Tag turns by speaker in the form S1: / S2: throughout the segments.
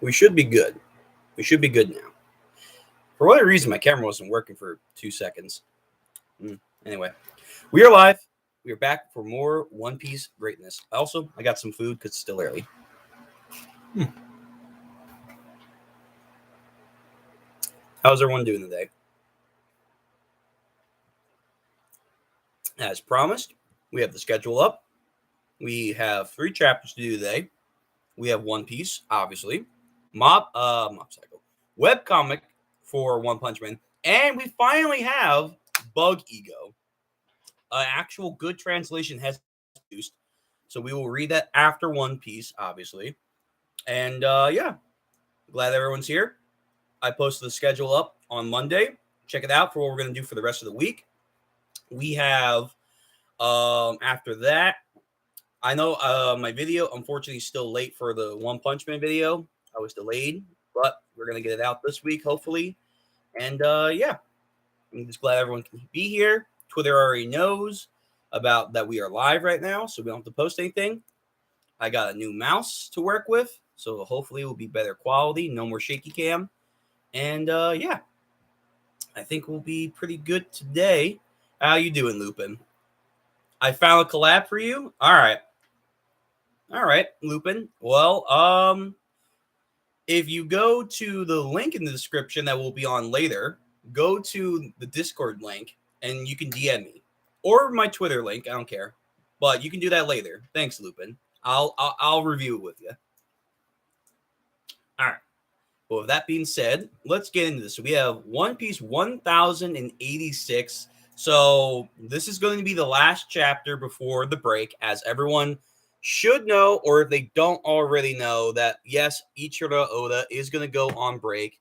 S1: We should be good. We should be good now. For whatever reason, my camera wasn't working for 2 seconds. Anyway, we are live. We are back for more One Piece greatness. Also, I got some food because it's still early. How's everyone doing today? As promised, we have the schedule up. We have 3 chapters to do today. We have One Piece, obviously, Mob Psycho, webcomic for One Punch Man, and we finally have Bug Ego. An actual good translation has been produced, so we will read that after One Piece, obviously. And yeah, glad everyone's here. I posted the schedule up on Monday. Check it out for what we're going to do for the rest of the week. We have after that, I know my video, unfortunately, is still late for the One Punch Man video. I was delayed, but we're going to get it out this week, hopefully. And yeah, I'm just glad everyone can be here. Twitter already knows about that we are live right now, so we don't have to post anything. I got a new mouse to work with, so hopefully it will be better quality, no more shaky cam. And yeah, I think we'll be pretty good today. How you doing, Lupin? I found a collab for you. All right, Lupin. Well, if you go to the link in the description that will be on later, go to the Discord link and you can DM me or my Twitter link. I don't care, but you can do that later. Thanks, Lupin. I'll review it with you. All right. Well, with that being said, let's get into this. So we have One Piece 1086. So this is going to be the last chapter before the break, as everyone should know, or if they don't already know, that yes, Ichiro Oda is going to go on break.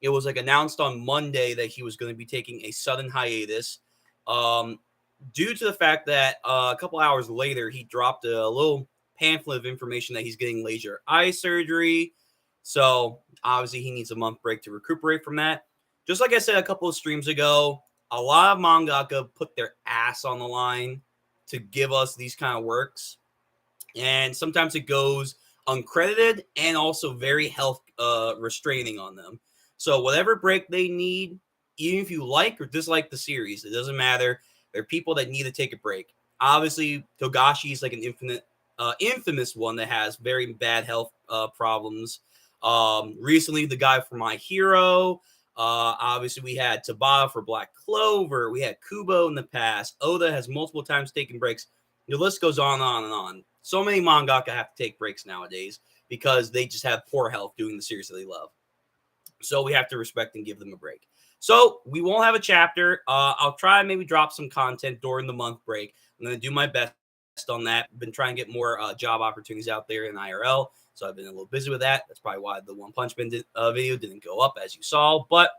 S1: It was like announced on Monday that he was going to be taking a sudden hiatus, due to the fact that a couple hours later he dropped a little pamphlet of information that he's getting laser eye surgery. So obviously he needs a month break to recuperate from that. Just like I said a couple of streams ago, a lot of mangaka put their ass on the line to give us these kind of works. And sometimes it goes uncredited and also very health restraining on them. So whatever break they need, even if you like or dislike the series, it doesn't matter. There are people that need to take a break. Obviously, Togashi is like an infamous one that has very bad health problems. Recently, the guy for My Hero. Obviously, we had Tabata for Black Clover. We had Kubo in the past. Oda has multiple times taken breaks. The list goes on and on and on. So many mangaka have to take breaks nowadays because they just have poor health doing the series that they love. So we have to respect and give them a break. So we won't have a chapter. I'll try and maybe drop some content during the month break. I'm going to do my best on that. I've been trying to get more job opportunities out there in IRL. So I've been a little busy with that. That's probably why the One Punch Man video didn't go up, as you saw. But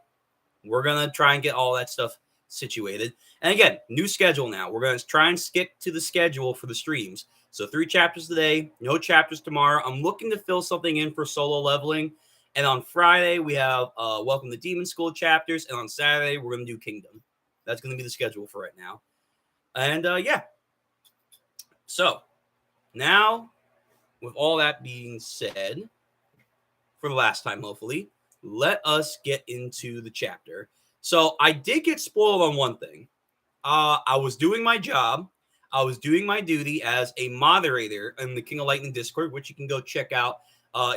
S1: we're going to try and get all that stuff situated. And again, new schedule now. We're going to try and stick to the schedule for the streams. So 3 chapters today, no chapters tomorrow. I'm looking to fill something in for solo leveling. And on Friday, we have Welcome to Demon School chapters. And on Saturday, we're going to do Kingdom. That's going to be the schedule for right now. And yeah. So now, with all that being said, for the last time, hopefully, let us get into the chapter. So I did get spoiled on one thing. I was doing my job. I was doing my duty as a moderator in the King of Lightning Discord, which you can go check out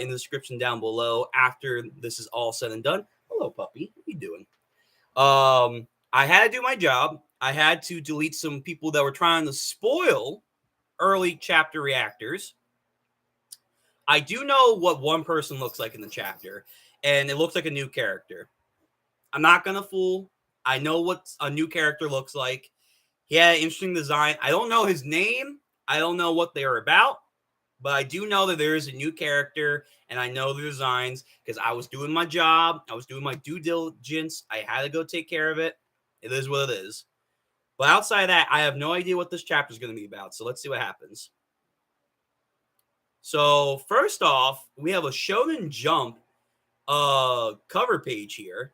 S1: in the description down below after this is all said and done. Hello, puppy. What are you doing? I had to do my job. I had to delete some people that were trying to spoil early chapter reactors. I do know what one person looks like in the chapter, and it looks like a new character. I'm not going to fool. I know what a new character looks like. He had an interesting design. I don't know his name. I don't know what they are about, but I do know that there is a new character, and I know the designs because I was doing my job. I was doing my due diligence. I had to go take care of it. It is what it is. But outside of that, I have no idea what this chapter is going to be about, so let's see what happens. So first off, we have a Shonen Jump cover page here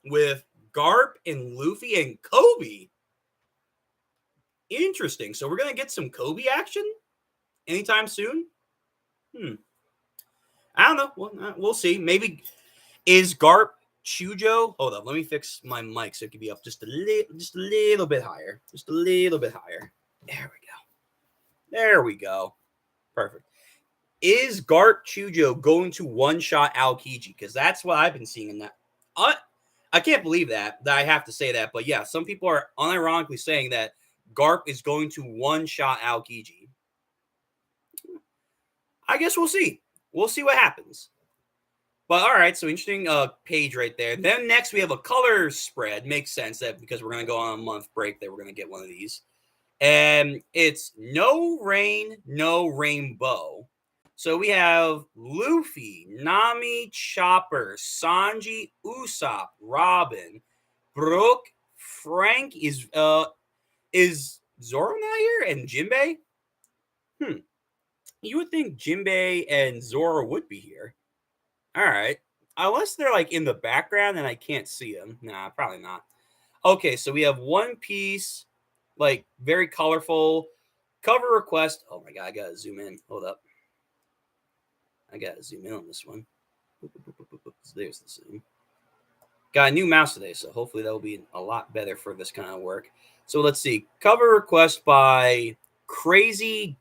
S1: with Garp and Luffy and Kobe. Interesting. So we're going to get some Kobe action anytime soon? I don't know. We'll see. Maybe is Garp Chujo? Hold up. Let me fix my mic so it can be up just a little bit higher. Just a little bit higher. There we go. There we go. Perfect. Is Garp Chujo going to one-shot Aokiji? Because that's what I've been seeing in that. I can't believe that I have to say that. But yeah, some people are unironically saying that Garp is going to one-shot Aokiji. I guess we'll see. We'll see what happens. But all right, so interesting page right there. Then next we have a color spread. Makes sense that because we're going to go on a month break that we're going to get one of these. And it's no rain, no rainbow. So we have Luffy, Nami, Chopper, Sanji, Usopp, Robin, Brook, Frank. Is Zoro not here? And Jinbei? You would think Jinbei and Zoro would be here. All right. Unless they're like in the background and I can't see them. Nah, probably not. Okay, so we have One Piece, like very colorful cover request. Oh my god, I gotta zoom in. Hold up. I gotta zoom in on this one. There's the zoom. Got a new mouse today, so hopefully that will be a lot better for this kind of work. So let's see. Cover request by Crazy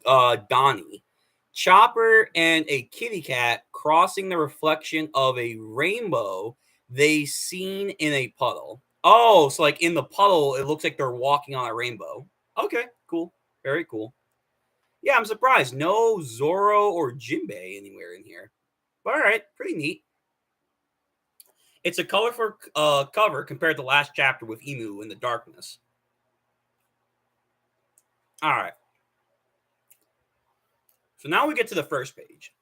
S1: Donnie. Chopper and a kitty cat crossing the reflection of a rainbow they seen in a puddle. Oh, so like in the puddle, it looks like they're walking on a rainbow. Okay, cool. Very cool. Yeah, I'm surprised. No Zoro or Jinbei anywhere in here. But all right, pretty neat. It's a colorful cover compared to last chapter with Emu in the darkness. All right. So now we get to the first page.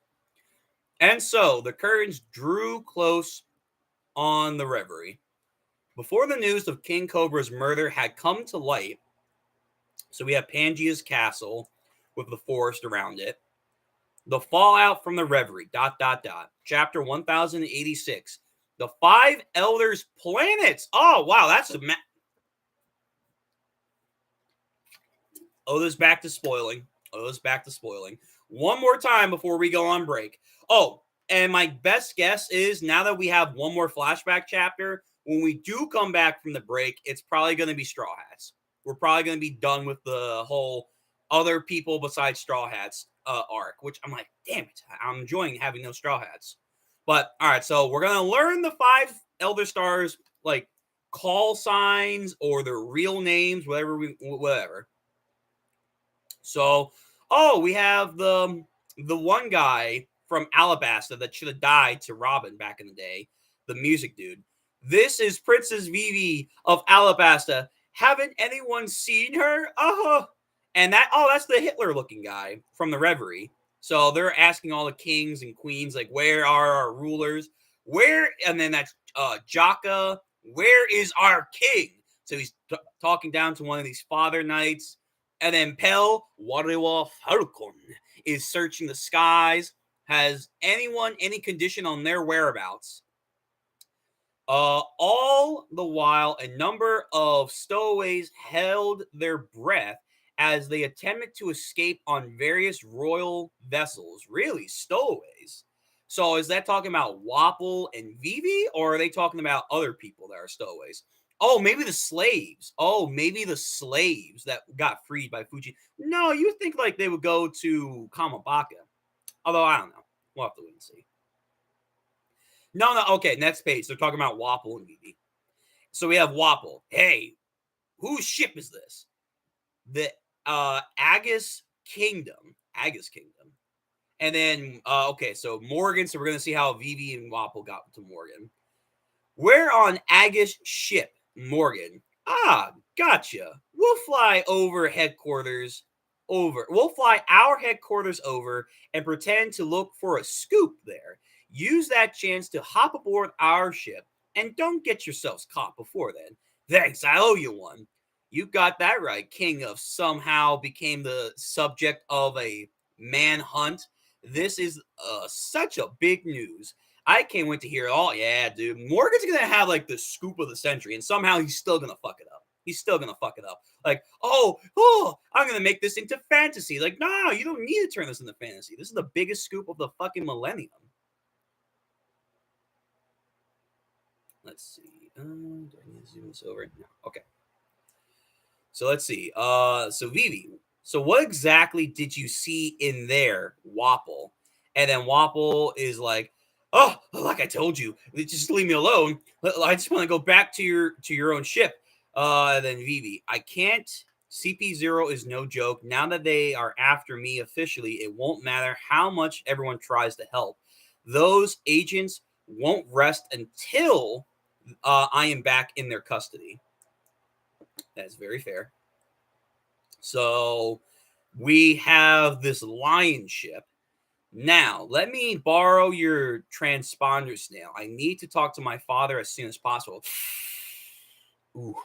S1: And so the curtains drew close on the reverie. Before the news of King Cobra's murder had come to light, so we have Pangaea's castle with the forest around it. The fallout from the reverie, ... Chapter 1086. The Five Elders Planets. Oh, wow, that's a... Oda's back to spoiling. One more time before we go on break. Oh, and my best guess is now that we have one more flashback chapter, when we do come back from the break, it's probably going to be Straw Hats. We're probably going to be done with the whole other people besides Straw Hats arc, which I'm like, damn it, I'm enjoying having no Straw Hats. But all right, so we're going to learn the Five Elder Stars, like call signs or their real names, whatever. So, we have the one guy from Alabasta that should have died to Robin back in the day, the music dude. This is Princess Vivi of Alabasta. Haven't anyone seen her? And that's the Hitler-looking guy from the Reverie. So they're asking all the kings and queens, like, where are our rulers? And then that's Jaka. Where is our king? So he's talking down to one of these father knights. And then Pell, Warewa Falcon, is searching the skies. Has anyone any condition on their whereabouts? All the while, a number of stowaways held their breath as they attempted to escape on various royal vessels. Really, stowaways? So is that talking about Wapol and Vivi, or are they talking about other people that are stowaways? Oh, maybe the slaves. That got freed by Fuji. No, you would think like they would go to Kamabaka. Although I don't know. We'll have to wait and see. No. Okay, next page. They're talking about Wapol and Vivi. So we have Wapol. Hey, whose ship is this? The Agus Kingdom. And then, so Morgan. So we're going to see how Vivi and Wapol got to Morgan. We're on Agus' ship, Morgan. Gotcha. We'll fly our headquarters over and pretend to look for a scoop there. Use that chance to hop aboard our ship and don't get yourselves caught before then. Thanks, I owe you one. You got that right. King of somehow became the subject of a manhunt. This is such a big news. I can't wait to hear it all. Yeah, dude. Morgan's going to have like the scoop of the century, and somehow he's still going to fuck it up. Like, I'm going to make this into fantasy. Like, no, you don't need to turn this into fantasy. This is the biggest scoop of the fucking millennium. Let's see. Do I need to zoom this over? No. Okay. So let's see. So Vivi. So what exactly did you see in there, Wapple? And then Wapple is like, "Oh, like I told you, just leave me alone. I just want to go back to your own ship." Then Vivi, I can't. CP0 is no joke. Now that they are after me officially, it won't matter how much everyone tries to help. Those agents won't rest until I am back in their custody. That's very fair. So we have this lion ship. Now, let me borrow your transponder snail. I need to talk to my father as soon as possible. Ooh,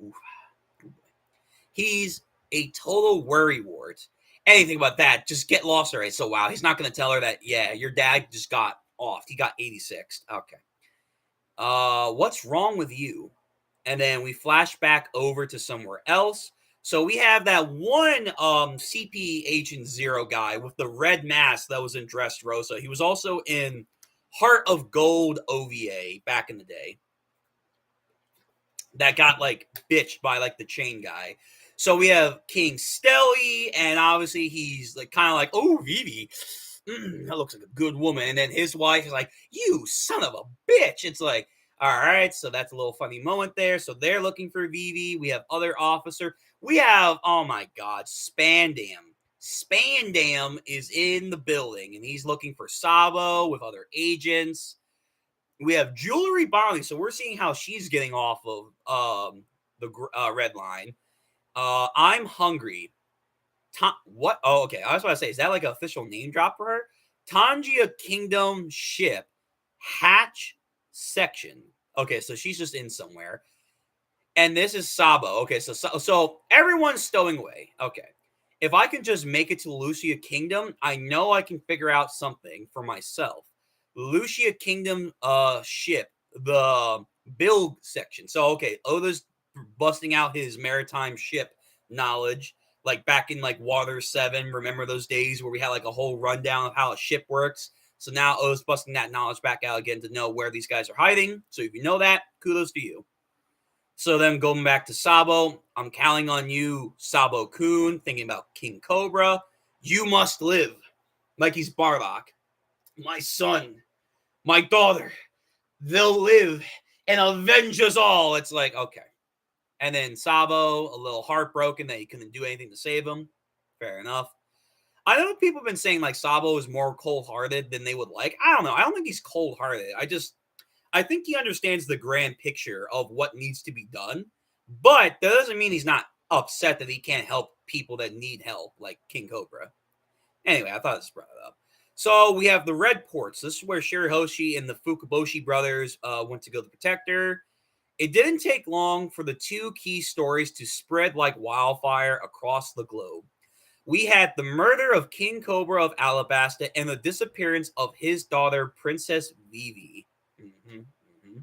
S1: ooh, ooh. He's a total worrywart. Anything about that, just get lost already. So, wow, he's not going to tell her that, yeah, your dad just got off. He got 86th. Okay. What's wrong with you? And then we flash back over to somewhere else. So we have that one CP Agent Zero guy with the red mask that was in Dressrosa. He was also in Heart of Gold OVA back in the day. That got like bitched by like the chain guy. So we have King Stelly, and obviously he's like kind of like, oh, Vivi, that looks like a good woman. And then his wife is like, you son of a bitch. It's like, all right, so that's a little funny moment there. So they're looking for Vivi. We have other officer. We have, oh my God, Spandam. Spandam is in the building, and he's looking for Sabo with other agents. We have Jewelry Bonnie, so we're seeing how she's getting off of the red line. I'm hungry. What? Oh, okay. I was about to say, is that like an official name drop for her? Tangia Kingdom ship, hatch section. Okay, so she's just in somewhere. And this is Sabo. Okay, so everyone's stowing away. Okay. If I can just make it to Lucia Kingdom, I know I can figure out something for myself. Lucia Kingdom ship, the build section. So okay, Oda's busting out his maritime ship knowledge, like back in like Water 7. Remember those days where we had like a whole rundown of how a ship works? So now Oda's busting that knowledge back out again to know where these guys are hiding. So if you know that, kudos to you. So then going back to Sabo, I'm counting on you, Sabo Kun, thinking about King Cobra. You must live. Like he's Bardock. My son, my daughter, they'll live and avenge us all. It's like, okay. And then Sabo, a little heartbroken that he couldn't do anything to save him. Fair enough. I know people have been saying like Sabo is more cold-hearted than they would like. I don't know. I don't think he's cold-hearted. I think he understands the grand picture of what needs to be done, but that doesn't mean he's not upset that he can't help people that need help, like King Cobra. Anyway, I thought this brought it up. So we have the Red Ports. This is where Shirahoshi and the Fukaboshi brothers went to go to the Protector. It didn't take long for the two key stories to spread like wildfire across the globe. We had the murder of King Cobra of Alabasta and the disappearance of his daughter, Princess Vivi. Mm-hmm, mm-hmm.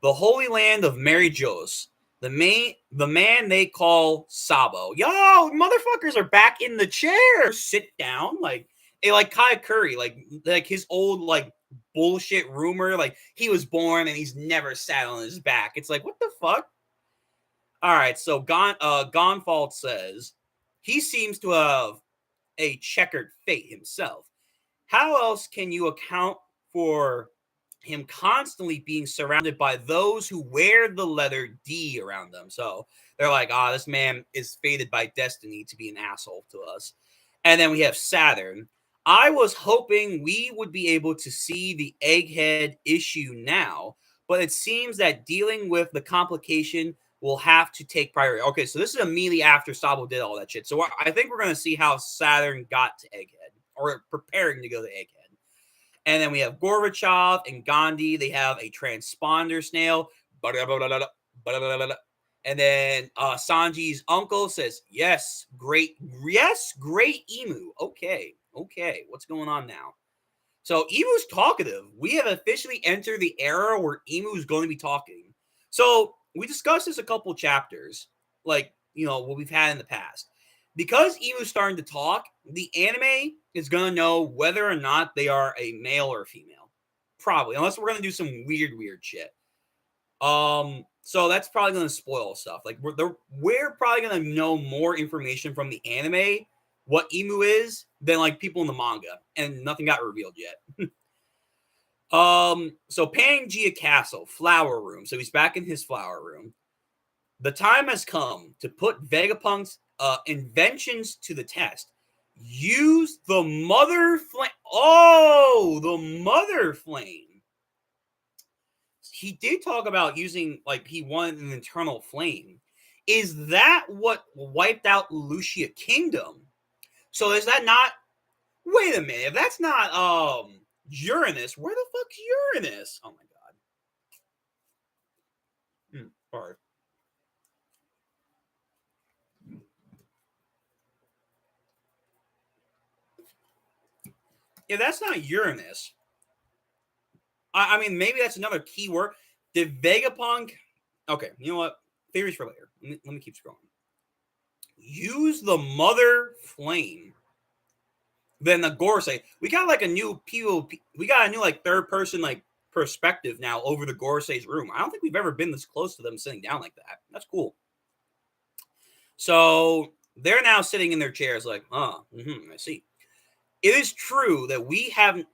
S1: The Holy Land of Mary Jos. The man they call Sabo. Yo, motherfuckers are back in the chair. Sit down, like Kai Curry, like his old like bullshit rumor, like he was born and he's never sat on his back. It's like, what the fuck? All right, so Gonfald says he seems to have a checkered fate himself. How else can you account for him constantly being surrounded by those who wear the letter D around them? So they're like, this man is fated by destiny to be an asshole to us. And then we have Saturn. I was hoping we would be able to see the Egghead issue now, but it seems that dealing with the complication will have to take priority. Okay, so this is immediately after Sabo did all that shit. So I think we're going to see how Saturn got to Egghead, or preparing to go to Egghead. And then we have Gorbachev and Gandhi. They have a transponder snail. And then Sanji's uncle says, yes, great emu. Okay. What's going on now? So Emu's talkative. We have officially entered the era where Emu's going to be talking. So we discussed this a couple chapters, like, what we've had in the past. Because Emu's starting to talk, the anime is going to know whether or not they are a male or a female. Probably, unless we're going to do some weird shit. So that's probably going to spoil stuff. Like we're probably going to know more information from the anime, what Emu is, than like people in the manga, and nothing got revealed yet. So Pangea Castle, flower room. So he's back in his flower room. The time has come to put Vegapunk's inventions to the test. Use the mother flame. Oh, the mother flame. He did talk about using, like, he wanted an internal flame. Is that what wiped out Lucia Kingdom? So is that not? Wait a minute. If that's not Uranus, where the fuck's Uranus? Oh my god. Sorry. If that's not Uranus, I mean, maybe that's another keyword. Did Vegapunk? Okay, you know what? Theories for later. Let me keep scrolling. Use the mother flame. Then the Gorosei. We got like a new POP. We got a new like third person like perspective now over the Gorosei's room. I don't think we've ever been this close to them sitting down like that. That's cool. So they're now sitting in their chairs, like, I see. It is true that we haven't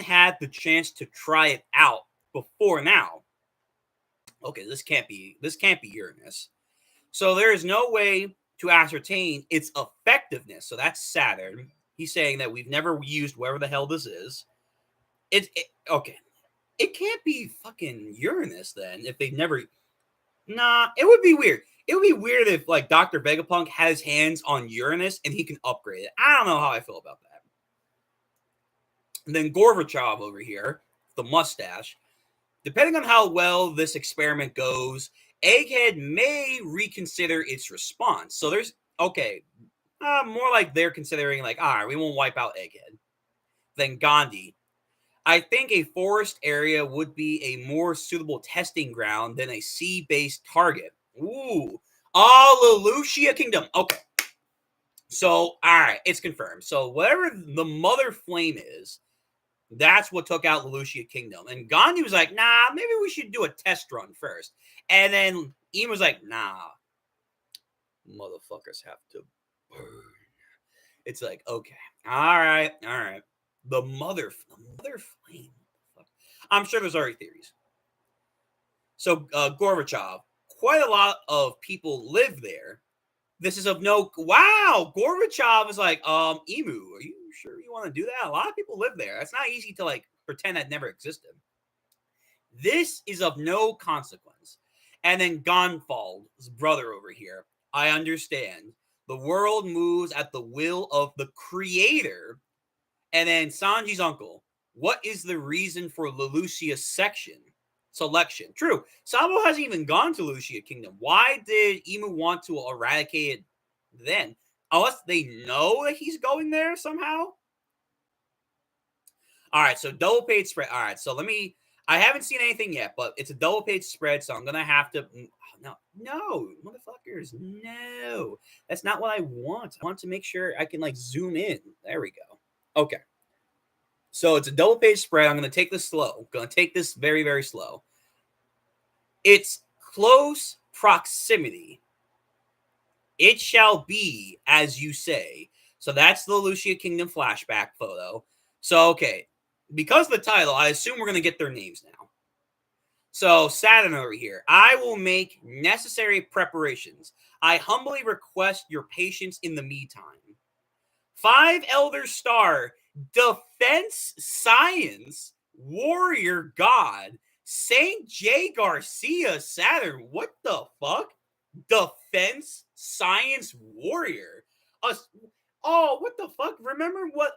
S1: had the chance to try it out before now. Okay, this can't be Uranus. So there is no way to ascertain its effectiveness. So that's Saturn. He's saying that we've never used whatever the hell this is. Okay. It can't be fucking Uranus then if they've never. Nah, it would be weird. It would be weird if like Dr. Vegapunk has hands on Uranus and he can upgrade it. I don't know how I feel about that. And then Gorbachev over here, the mustache. Depending on how well this experiment goes, Egghead may reconsider its response. So there's, okay, more like they're considering like, all right, we won't wipe out Egghead. Then Gandhi. I think a forest area would be a more suitable testing ground than a sea-based target. Ooh. Oh, Lelouchia Kingdom. Okay. So, all right, it's confirmed. So whatever the mother flame is, that's what took out Lelouchia Kingdom. And Gandhi was like, nah, maybe we should do a test run first. And then Ian was like, nah, motherfuckers have to burn. It's like, okay, all right. The mother flame. I'm sure there's already theories. So Gorbachev, quite a lot of people live there. This is of no. Wow, Gorbachev is like, Emu, are you sure you want to do that? A lot of people live there. It's not easy to like pretend that never existed. This is of no consequence. And then Gonfald's brother over here. I understand. The world moves at the will of the creator. And then Sanji's uncle. What is the reason for Lelouchia's selection? True. Sabo hasn't even gone to Lucia Kingdom. Why did Emu want to eradicate it then? Unless they know that he's going there somehow? All right, so double page spread. All right, so I haven't seen anything yet, but it's a double page spread, so I'm going to have to. No, motherfuckers, no. That's not what I want. I want to make sure I can like zoom in. There we go. Okay. So it's a double page spread. I'm going to take this slow. I'm going to take this very, very slow. It's close proximity. It shall be as you say. So that's the Lucia Kingdom flashback photo. So, okay. Because of the title, I assume we're going to get their names now. So, Saturn over here. I will make necessary preparations. I humbly request your patience in the meantime. 5 Elder Star, Defense Science, Warrior God, St. J. Garcia Saturn. What the fuck? Defense Science Warrior. Oh, what the fuck? Remember what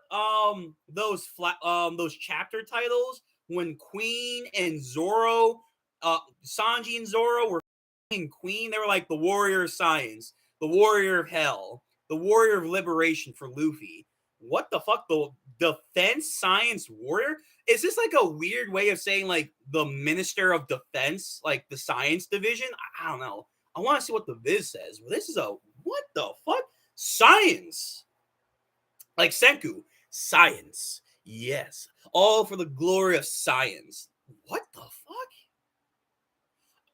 S1: those chapter titles when Queen and Zoro, Sanji and Zoro were Queen? They were like the Warrior of Science, the Warrior of Hell, the Warrior of Liberation for Luffy. What the fuck? The Defense Science Warrior? Is this like a weird way of saying like the Minister of Defense, like the Science Division? I don't know. I want to see what the Viz says. This is a what the fuck? Science. Like Senku. Science. Yes. All for the glory of science. What the fuck?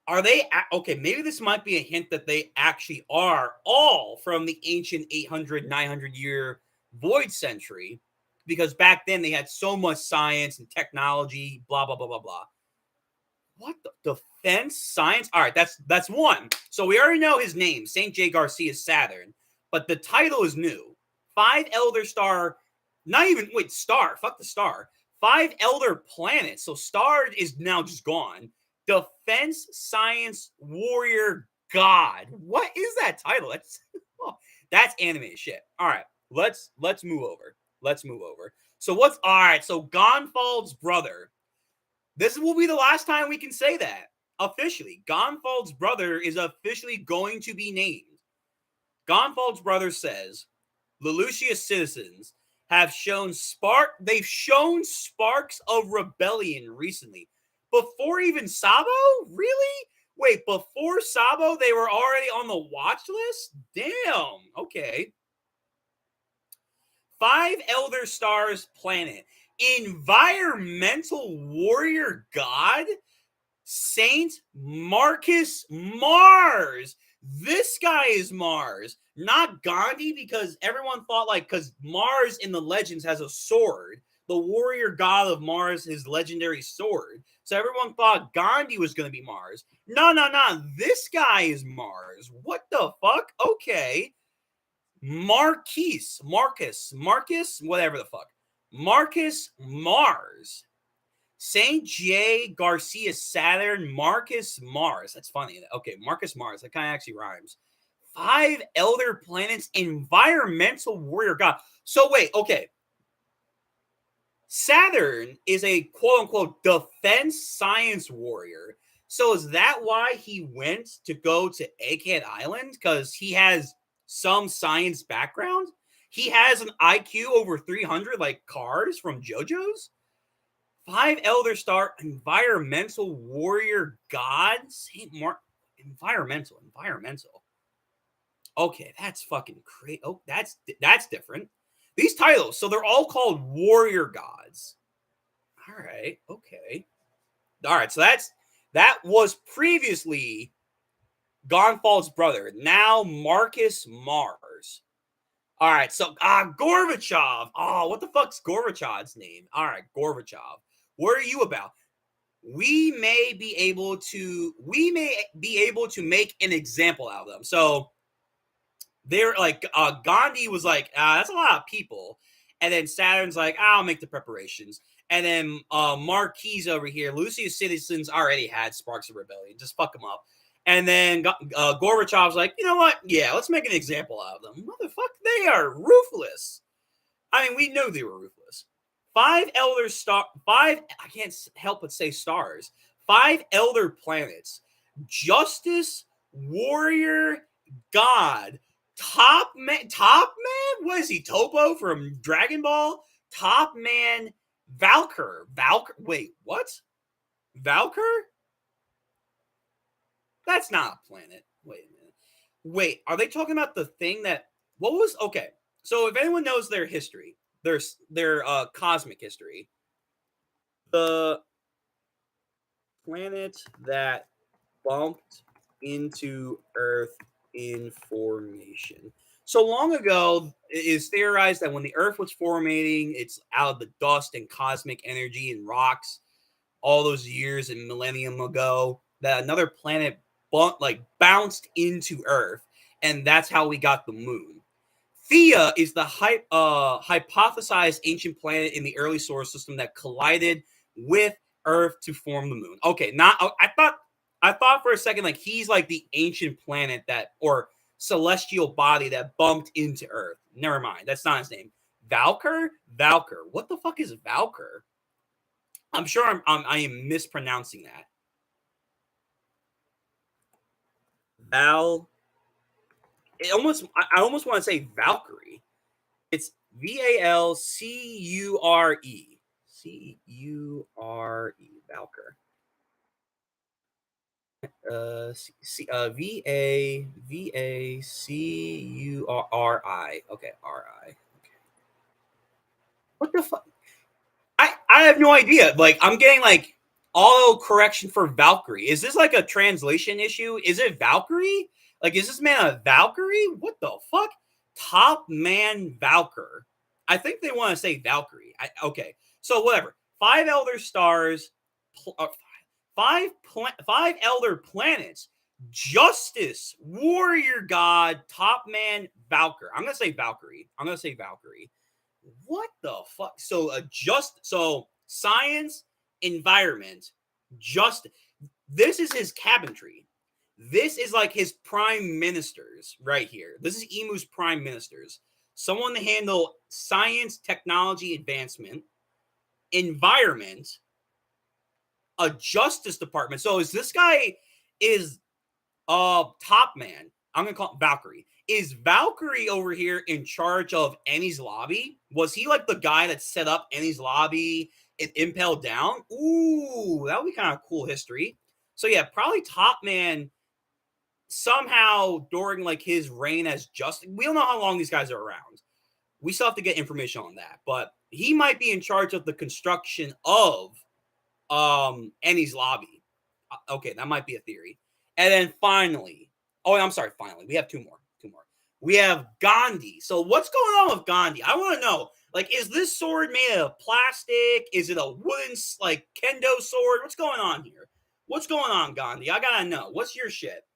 S1: Are they okay? Maybe this might be a hint that they actually are all from the ancient 800, 900 year void century, because back then they had so much science and technology, blah, blah, blah, blah, blah. What the defense science? All right, that's one. So we already know his name, St. J. Garcia Saturn, but the title is new. 5 Elder Star, not even wait, star, fuck the star. 5 Elder Planets. So star is now just gone. Defense Science Warrior God. What is that title? That's anime shit. All right, let's move over. Let's move over. So what's all right? So Gonfald's brother. This will be the last time we can say that officially. Gonfald's brother is officially going to be named. Gonfald's brother says Lelouchia citizens have shown they've shown sparks of rebellion recently. Before even Sabo? Really? Wait, before Sabo, they were already on the watch list? Damn. Okay. 5 Elder Stars planet. Environmental warrior god? Saint Marcus Mars. This guy is Mars, not Gandhi, because everyone thought because Mars in the legends has a sword. The warrior god of Mars, his legendary sword. So everyone thought Gandhi was going to be Mars. No. This guy is Mars. What the fuck? Okay. Marcus, whatever the fuck. Marcus Mars. St. J. Garcia Saturn, Marcus Mars. That's funny. Okay, Marcus Mars. That kind of actually rhymes. 5 Elder Planets, environmental warrior god. So wait, okay. Saturn is a quote-unquote defense science warrior. So is that why he went to go to Egghead Island? Because he has some science background? He has an IQ over 300 like Cars from JoJo's? 5 Elder Star, environmental warrior god, Saint Mark, environmental. Okay, that's fucking crazy. Oh, that's different. These titles, so they're all called warrior gods. All right, okay. All right, so that was previously Gonfald's brother. Now Marcus Mars. All right, so Gorbachev. Oh, what the fuck's Gorbachev's name? All right, Gorbachev. What are you about? We may be able to make an example out of them. So they're like Gandhi was like, that's a lot of people. And then Saturn's like, I'll make the preparations. And then Marquis over here, Lucius citizens already had sparks of rebellion. Just fuck them up. And then Gorbachev's like, you know what? Yeah, let's make an example out of them. Motherfucker, they are ruthless. I mean, we know they were ruthless. 5 elder star, 5, I can't help but say stars. 5 elder planets. Justice, warrior, god. Top man? What is he? Topo from Dragon Ball? Top man, Valkyr. Wait, what? Valkyr? That's not a planet. Wait a minute. Wait, are they talking about the thing that okay. So if anyone knows their history, their cosmic history, the planet that bumped into Earth in formation. So long ago, it is theorized that when the Earth was formating, it's out of the dust and cosmic energy and rocks all those years and millennium ago, that another planet bounced into Earth, and that's how we got the moon. Theia is the hypothesized ancient planet in the early solar system that collided with Earth to form the moon. Okay, I thought for a second he's like the ancient planet or celestial body that bumped into Earth. Never mind, that's not his name. Valkyr. What the fuck is Valkyr? I'm sure I am mispronouncing that. I almost want to say Valkyrie. It's Valcure. Valkyr. Vacuri. Okay, RI. Okay. What the fuck? I have no idea. I'm getting Auto correction for Valkyrie. Is this like a translation issue? Is it Valkyrie? Like, is this man a Valkyrie? What the fuck? Top man Valkyr. I think they want to say Valkyrie. Okay, so whatever. 5 Elder Stars, five Elder Planets, Justice, Warrior God, Top Man Valkyr. I'm gonna say Valkyrie. What the fuck? So so science, environment, just this is his cabinetry. This is like his prime ministers right here. This is Emu's prime ministers. Someone to handle science, technology, advancement, environment, a justice department. So is this guy is top man? I'm gonna call it Valkyrie. Is Valkyrie over here in charge of Enies Lobby? Was he like the guy that set up Enies Lobby and Impel Down? Ooh, that would be kind of cool history. So yeah, probably top man somehow during like his reign as just. We don't know how long these guys are around. We still have to get information on that, but he might be in charge of the construction of Enies Lobby. Okay, that might be a theory. And then finally, finally, we have two more. We have Gandhi. So what's going on with Gandhi? I want to know, like, is this sword made of plastic? Is it a wooden, like, kendo sword? What's going on here? What's going on, Gandhi? I gotta know. What's your shit?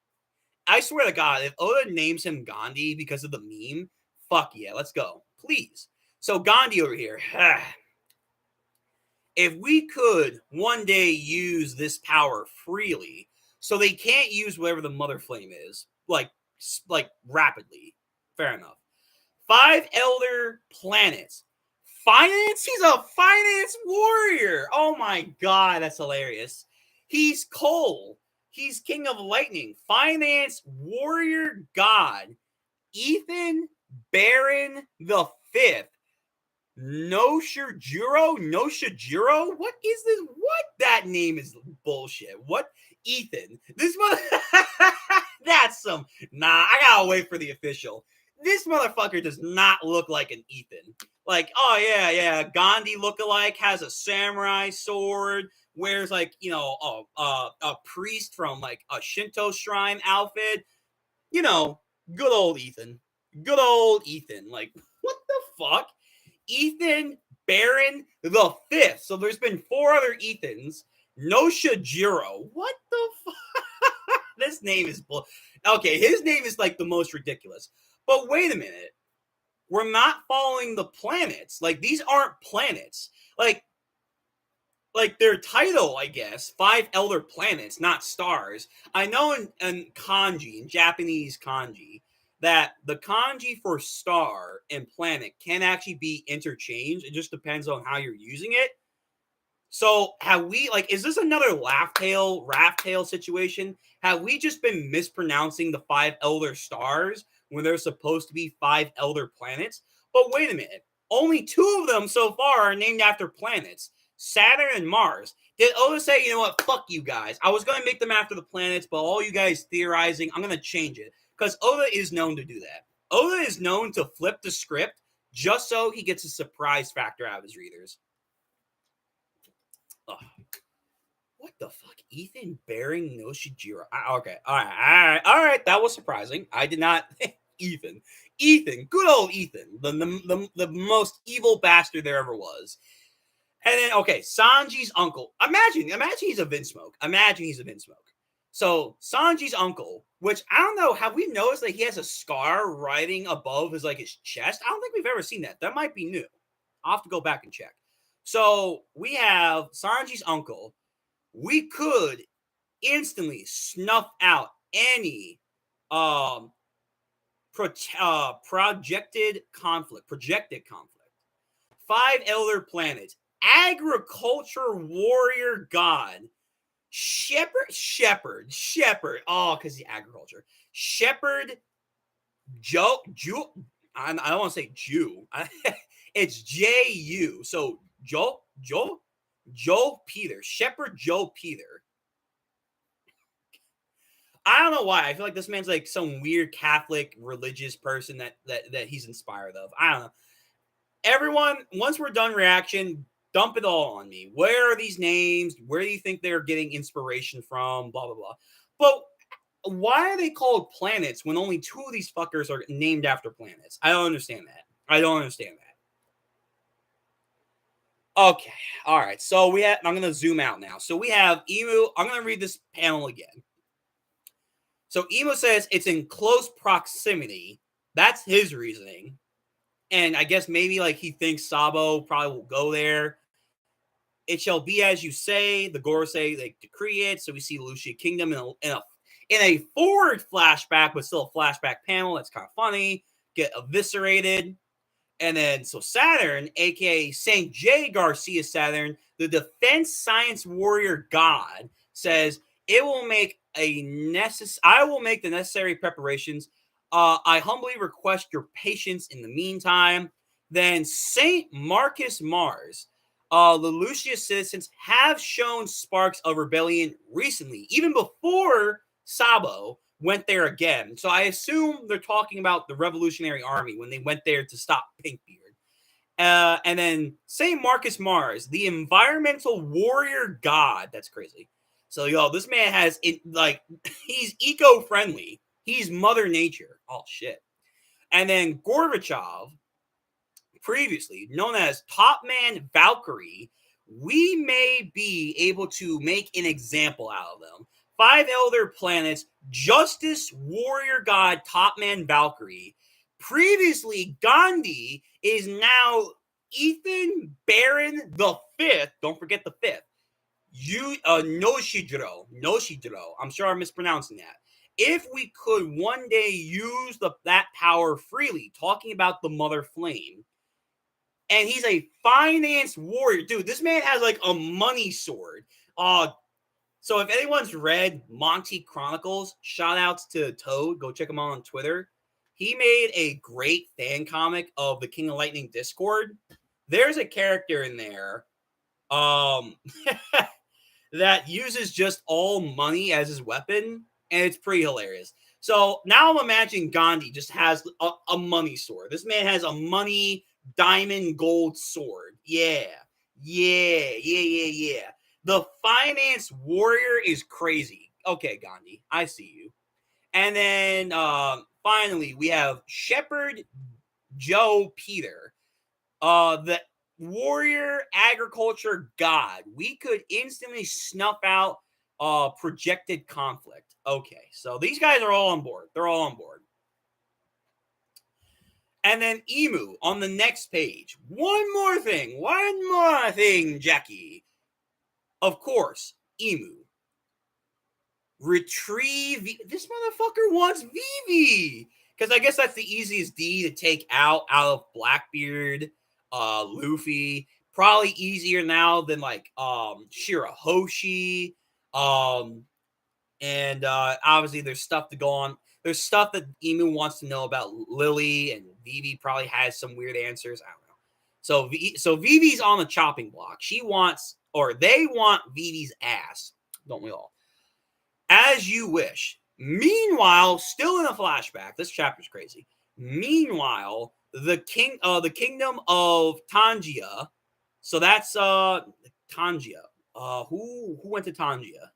S1: I swear to God, if Oda names him Gandhi because of the meme, fuck yeah, let's go. Please. So Gandhi over here. If we could one day use this power freely, so they can't use whatever the mother flame is, like rapidly. Fair enough. 5 Elder Planets. Finance? He's a finance warrior. Oh my God, that's hilarious. He's Cole. He's King of Lightning. Finance warrior god. Ethan Baron the Fifth. Noshijuro? What is this? What? That name is bullshit. What? Ethan. This mother. That's some. Nah, I gotta wait for the official. This motherfucker does not look like an Ethan. Like, oh yeah, Gandhi lookalike, has a samurai sword, wears like, a priest from like a Shinto shrine outfit. Good old Ethan. Like, what the fuck? Ethan Baron the Fifth. So there's been 4 other Ethans. Noshijuro. What the fuck? This name is okay. His name is like the most ridiculous. But wait a minute. We're not following the planets. Like, these aren't planets. Like their title, I guess, 5 Elder Planets, not stars. I know in kanji, in Japanese kanji, that the kanji for star and planet can actually be interchanged. It just depends on how you're using it. So have we, like, is this another Raft-Tail situation? Have we just been mispronouncing the 5 Elder Stars when they're supposed to be 5 Elder Planets? But wait a minute. Only 2 of them so far are named after planets. Saturn and Mars. Did Oda say, you know what, fuck you guys. I was going to make them after the planets, but all you guys theorizing, I'm going to change it. Because Oda is known to do that. Oda is known to flip the script just so he gets a surprise factor out of his readers. Ugh. What the fuck? Ethan Baron Noshijuro. Okay. All right. That was surprising. I did not. Ethan. Good old Ethan. The most evil bastard there ever was. And then, okay, Sanji's uncle. Imagine he's a Vinsmoke. So Sanji's uncle, which I don't know, have we noticed that he has a scar riding above his chest? I don't think we've ever seen that. That might be new. I'll have to go back and check. So we have Sanji's uncle. We could instantly snuff out any projected conflict. 5 Elder Planets. Agriculture warrior god. Shepherd. Oh, because the agriculture. Shepherd Joe. I don't want to say Jew. It's J-U. So Joe Peter. Shepherd Joe Peter. I don't know why. I feel like this man's like some weird Catholic religious person that he's inspired of. I don't know. Everyone, once we're done reaction, Dump it all on me. Where are these names? Where do you think they're getting inspiration from? Blah, blah, blah. But why are they called planets when only 2 of these fuckers are named after planets? I don't understand that. I don't understand that. Okay. All right. So I'm going to zoom out now. So we have Emu. I'm going to read this panel again. So Emo says it's in close proximity. That's his reasoning. And I guess maybe like he thinks Sabo probably will go there. It shall be as you say. The Gorosei they decree it. So we see Lucia Kingdom in a forward flashback, but still a flashback panel. That's kind of funny. Get eviscerated. And then so Saturn, aka St. J. Garcia Saturn, the defense science warrior god, says it will make I will make the necessary preparations. I humbly request your patience in the meantime. Then St. Marcus Mars. The Lucius citizens have shown sparks of rebellion recently, even before Sabo went there again. So I assume they're talking about the Revolutionary Army when they went there to stop Pinkbeard. And then St. Marcus Mars, the environmental warrior god. That's crazy. So, this man has it like he's eco-friendly. He's Mother Nature. Oh shit. And then Gorbachev, previously known as Top Man Valkyrie, we may be able to make an example out of them. 5 elder planets, Justice Warrior God Top Man Valkyrie. Previously, Gandhi is now Ethan Baron the Fifth. Don't forget the fifth. Noshidro. I'm sure I'm mispronouncing that. If we could one day use that power freely, talking about the Mother Flame, and he's a finance warrior. Dude, this man has like a money sword. So if anyone's read Monty Chronicles, shout outs to Toad. Go check him out on Twitter. He made a great fan comic of the King of Lightning Discord. There's a character in there that uses just all money as his weapon, and it's pretty hilarious. So now I'm imagining Gandhi just has a money sword. This man has a money diamond gold sword. Yeah. The finance warrior is crazy. Okay, Gandhi, I see you. And then finally, we have Shepherd Joe Peter, the warrior agriculture god. We could instantly snuff out projected conflict. Okay, so these guys are all on board. They're all on board. And then Emu on the next page. One more thing, Jackie. Of course, Emu. Retrieve. This motherfucker wants Vivi. Because I guess that's the easiest D to take out of Blackbeard, Luffy. Probably easier now than like Shirahoshi. And obviously there's stuff to go on. There's stuff that Emu wants to know about Lily, and Vivi probably has some weird answers. I don't know. So Vivi's on the chopping block. They want Vivi's ass, don't we all? As you wish. Meanwhile, still in a flashback, this chapter's crazy. Meanwhile, the kingdom of Tangia. So that's Tangia. Who went to Tangia?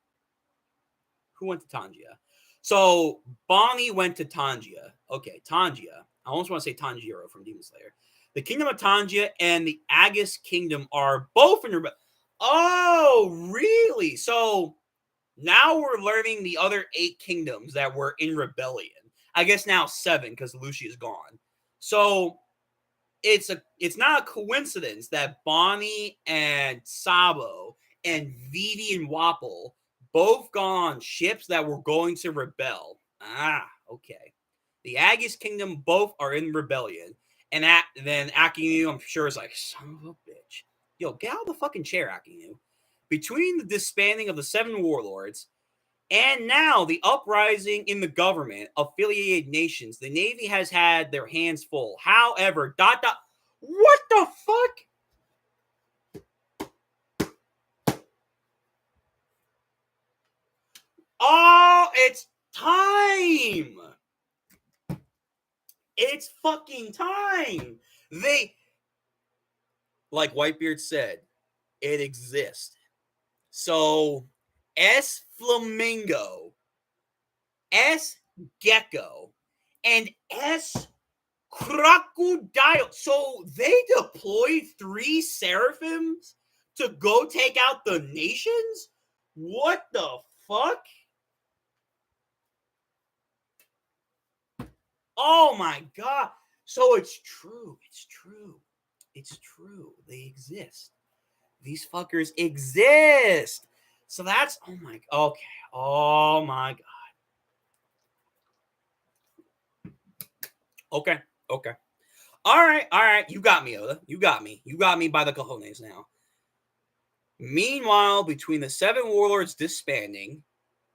S1: Who went to Tangia? So Bonnie went to Tangia. Okay, Tangia. I almost want to say Tanjiro from Demon Slayer. The kingdom of Tangia and the Agus kingdom are both in rebellion. Oh, really? So now we're learning the other 8 kingdoms that were in rebellion. I guess now 7 because Lucy is gone. So it's not a coincidence that Bonnie and Sabo and Vivi and Wapol both gone on ships that were going to rebel. Okay. The Agus kingdom both are in rebellion. And then Akinu, I'm sure, is like, son of a bitch. Yo, get out of the fucking chair, Akinu. Between the disbanding of the 7 warlords and now the uprising in the government affiliated nations, the Navy has had their hands full. However, what the fuck? Oh, it's time. It's fucking time. Like Whitebeard said, it exists. So S Flamingo, S Gecko, and S Crocodile. So they deployed 3 Seraphims to go take out the nations? What the fuck? Oh my god. So it's true. It's true. It's true. They exist. These fuckers exist. So that's okay. Oh my god. Okay. Okay. All right. You got me, Oda. You got me. You got me by the cojones now. Meanwhile, between the 7 warlords disbanding,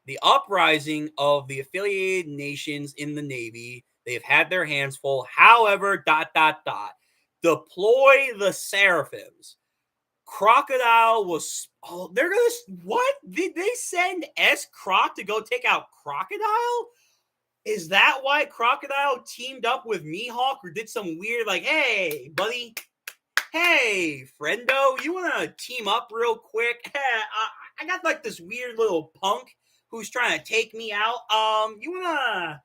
S1: the uprising of the affiliated nations in the Navy, they've had their hands full. However, ... deploy the Seraphims. Crocodile was... Oh, they're going to... What? Did they send S. Croc to go take out Crocodile? Is that why Crocodile teamed up with Mihawk or did some weird, like, hey, buddy, hey, friendo, you want to team up real quick? Hey, I got, like, this weird little punk who's trying to take me out. You want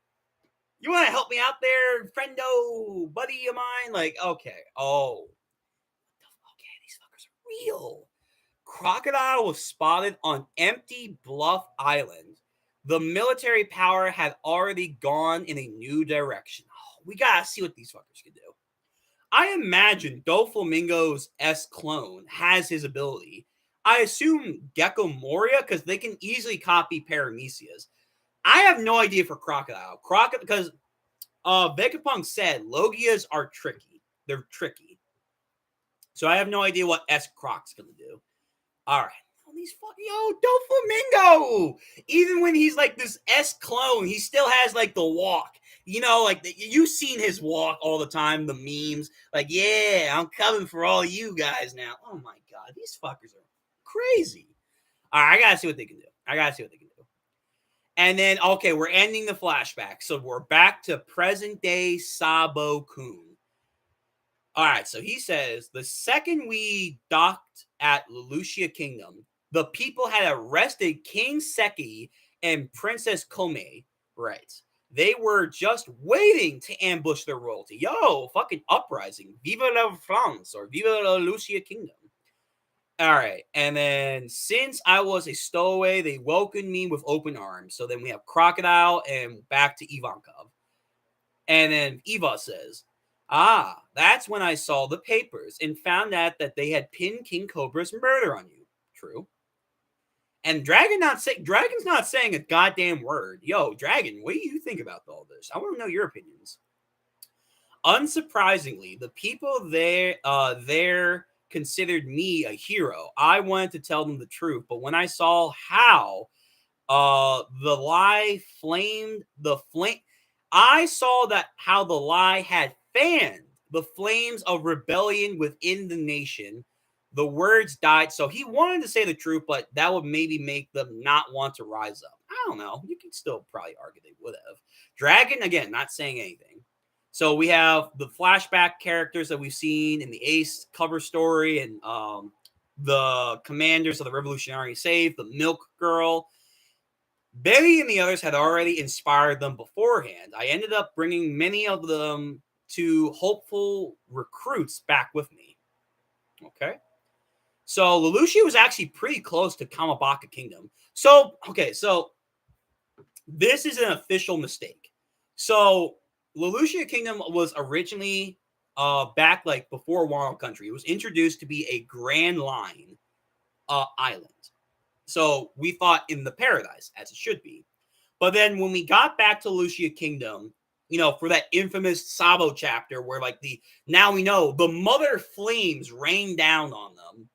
S1: to help me out there, friendo, buddy of mine? Like, okay. Oh. Okay, these fuckers are real. Crocodile was spotted on Empty Bluff Island. The military power had already gone in a new direction. Oh, we gotta see what these fuckers can do. I imagine Doflamingo's S clone has his ability. I assume Gecko Moria, because they can easily copy Paramecia's. I have no idea for Crocodile. Because Vegapunk said Logias are tricky. They're tricky. So I have no idea what S Croc's gonna do. All right. These fucking Doflamingo. Even when he's like this S clone, he still has like the walk. You know, like you've seen his walk all the time, the memes. Like, yeah, I'm coming for all you guys now. Oh my god, these fuckers are crazy. All right, I gotta see what they can do. And then, okay, we're ending the flashback, so we're back to present day Sabo Kun. All right, so he says the second we docked at Lelouchia Kingdom, the people had arrested King Seki and Princess Kome. Right. They were just waiting to ambush their royalty. Yo, fucking uprising. Viva la France or Viva la Lucia Kingdom. All right. And then since I was a stowaway, they welcomed me with open arms. So then we have Crocodile and back to Ivankov. And then Eva says, that's when I saw the papers and found out that they had pinned King Cobra's murder on you. True. And Dragon's not saying a goddamn word. Yo, Dragon, what do you think about all this? I want to know your opinions. Unsurprisingly, the people there considered me a hero. I wanted to tell them the truth, but when I saw how the lie flamed the flame, I saw that how the lie had fanned the flames of rebellion within the nation. The words died. So he wanted to say the truth, but that would maybe make them not want to rise up. I don't know. You could still probably argue they would have. Dragon, again, not saying anything. So we have the flashback characters that we've seen in the Ace cover story and the commanders of the Revolutionary Save, the Milk Girl. Betty and the others had already inspired them beforehand. I ended up bringing many of them to hopeful recruits back with me. Okay. So Lelouchia was actually pretty close to Kamabaka Kingdom. So this is an official mistake. So Lelouchia Kingdom was originally back like before Wano Country. It was introduced to be a Grand Line island. So we thought in the paradise, as it should be. But then when we got back to Lelouchia Kingdom, you know, for that infamous Sabo chapter where like now we know the mother flames rained down on them.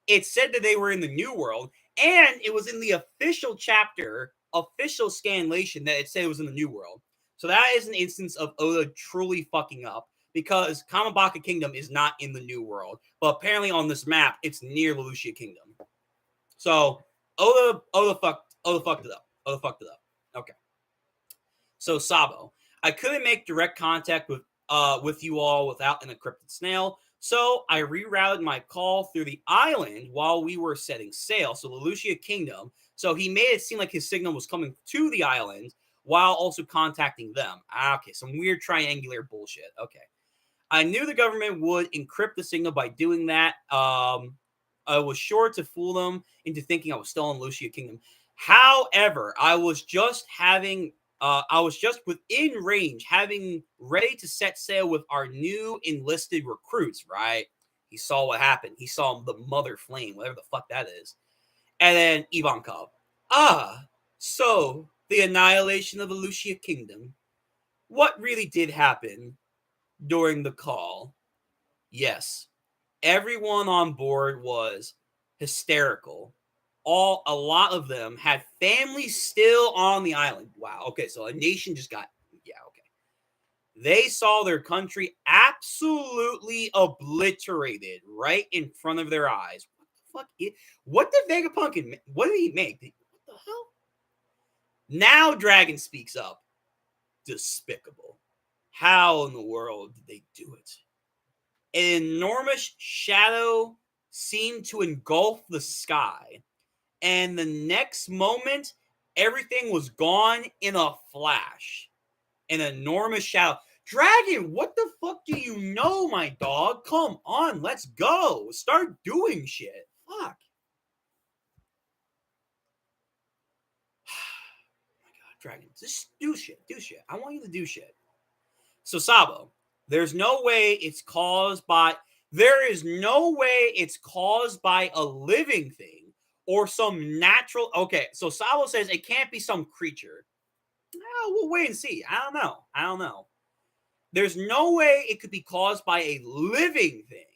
S1: It said that they were in the New World, and it was in the official chapter, official scanlation, that it said it was in the New World. So that is an instance of Oda truly fucking up, because Kamabaka Kingdom is not in the New World, but apparently on this map, it's near Lelouchia Kingdom. So Oda fucked it up. Okay. So Sabo, I couldn't make direct contact with you all without an encrypted snail. So I rerouted my call through the island while we were setting sail. So the Lucia Kingdom. So he made it seem like his signal was coming to the island while also contacting them. Okay, some weird triangular bullshit. Okay. I knew the government would encrypt the signal by doing that. I was sure to fool them into thinking I was still in Lucia Kingdom. However, I was just within range, having ready to set sail with our new enlisted recruits, right? He saw what happened. He saw the mother flame, whatever the fuck that is. And then Ivankov. Ah, so the annihilation of the Lucia Kingdom. What really did happen during the call? Yes, everyone on board was hysterical. A lot of them had families still on the island. Wow. Okay, so a nation just got, yeah, okay. They saw their country absolutely obliterated right in front of their eyes. What the fuck? What did Vegapunk? What did he make? What the hell? Now Dragon speaks up. Despicable. How in the world did they do it? An enormous shadow seemed to engulf the sky, and the next moment, everything was gone in a flash. An enormous shadow. Dragon, what the fuck do you know, my dog? Come on, let's go. Start doing shit. Fuck. Oh my god, Dragon, just do shit. Do shit. I want you to do shit. So Sabo, there's no way it's caused by a living thing or some natural. Okay, so Sabo says it can't be some creature. Well, we'll wait and see. I don't know. There's no way it could be caused by a living thing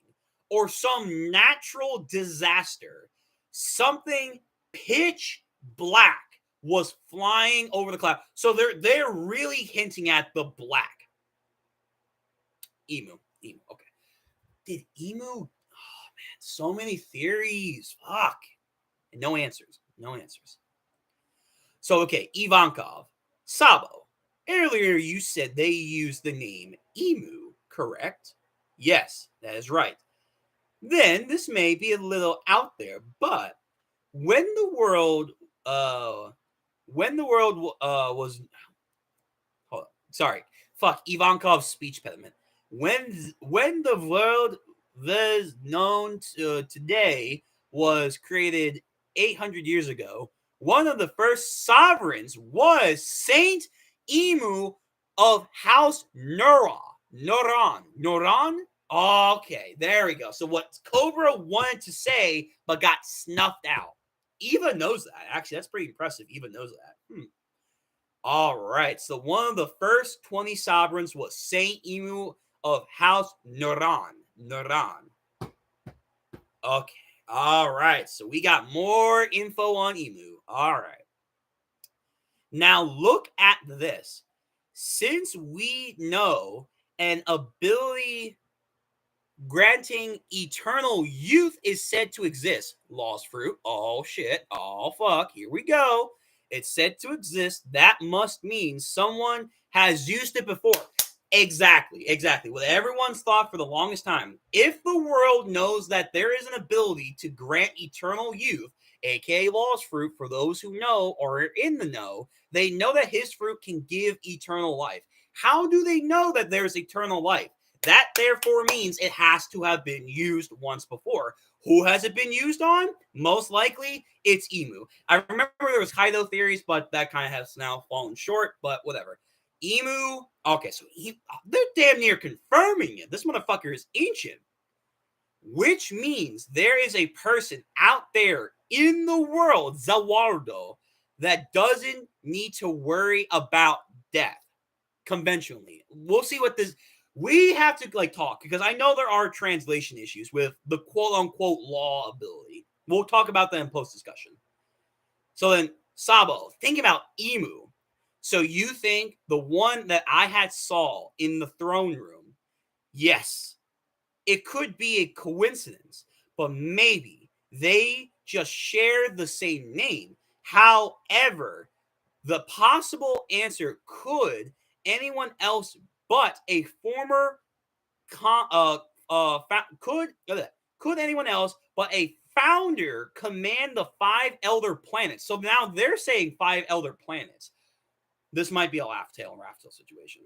S1: or some natural disaster. Something pitch black was flying over the cloud. So they're really hinting at the black. Emu. Okay. Did Emu? Oh man, so many theories. Fuck. And no answers. No answers. So okay, Ivankov. Sabo. Earlier you said they used the name Emu, correct? Yes, that is right. Then this may be a little out there, but when the world was hold on, sorry. Fuck, Ivankov's speech impediment. When the world was known today was created 800 years ago, one of the first sovereigns was Saint Emu of House Nuron. Nuron? Okay, there we go. So what Cobra wanted to say, but got snuffed out. Eva knows that. Actually, that's pretty impressive. Eva knows that. All right. So one of the first 20 sovereigns was Saint Emu of House Nuran. Okay. All right. So we got more info on Emu. All right. Now look at this. Since we know an ability granting eternal youth is said to exist, Lost Fruit. Oh shit. Oh fuck. Here we go. It's said to exist. That must mean someone has used it before. Exactly. What everyone's thought for the longest time. If the world knows that there is an ability to grant eternal youth, aka Lost Fruit, for those who know or are in the know, they know that his fruit can give eternal life. How do they know that there's eternal life? That therefore means it has to have been used once before. Who has it been used on? Most likely, it's Emu. I remember there was Kaido theories, but that kind of has now fallen short, but whatever. Emu, okay, so they're damn near confirming it. This motherfucker is ancient. Which means there is a person out there in the world, Zawardo, that doesn't need to worry about death conventionally. We'll see what this. We have to talk because I know there are translation issues with the quote unquote law ability. We'll talk about that in post discussion. So then, Sabo, think about Emu. So you think the one that I had saw in the throne room? Yes, it could be a coincidence, but maybe they just share the same name. However, the possible answer could anyone else but a could anyone else but a founder command the 5 elder planets? So now they're saying 5 elder planets. This might be a Laugh Tale and Raft Tale situation.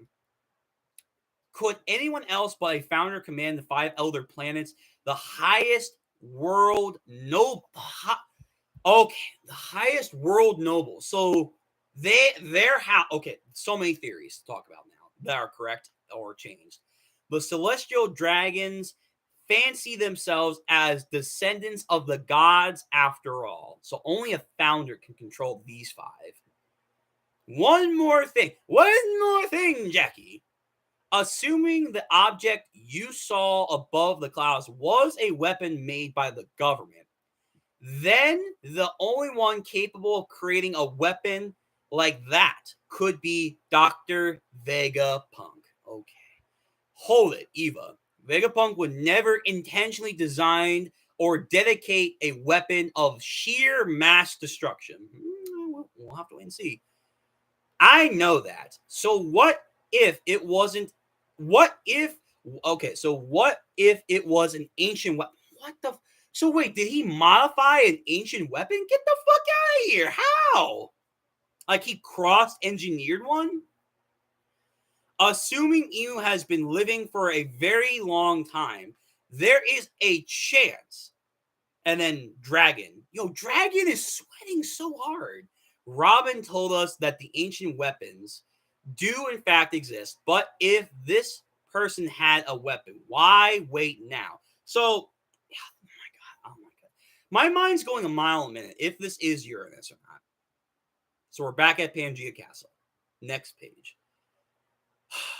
S1: Could anyone else but a founder command the 5 elder planets? The highest world noble. Okay, the highest world noble. So they're how. Okay, so many theories to talk about now that are correct or changed. The celestial dragons fancy themselves as descendants of the gods after all. So only a founder can control these 5. One more thing, Jackie. Assuming the object you saw above the clouds was a weapon made by the government, then the only one capable of creating a weapon like that could be Dr. Vegapunk. Okay. Hold it, Eva. Vegapunk would never intentionally design or dedicate a weapon of sheer mass destruction. We'll have to wait and see. I know that. So what if it wasn't? What if? Okay, so what if it was an ancient weapon? What the? So wait, did he modify an ancient weapon? Get the fuck out of here! How? Like he cross-engineered one? Assuming Emu has been living for a very long time, there is a chance. And then Dragon. Yo, Dragon is sweating so hard. Robin told us that the ancient weapons do in fact exist, but if this person had a weapon, why wait now? So, oh my god, my mind's going a mile a minute if this is Uranus or not. So we're back at Pangea Castle. Next page.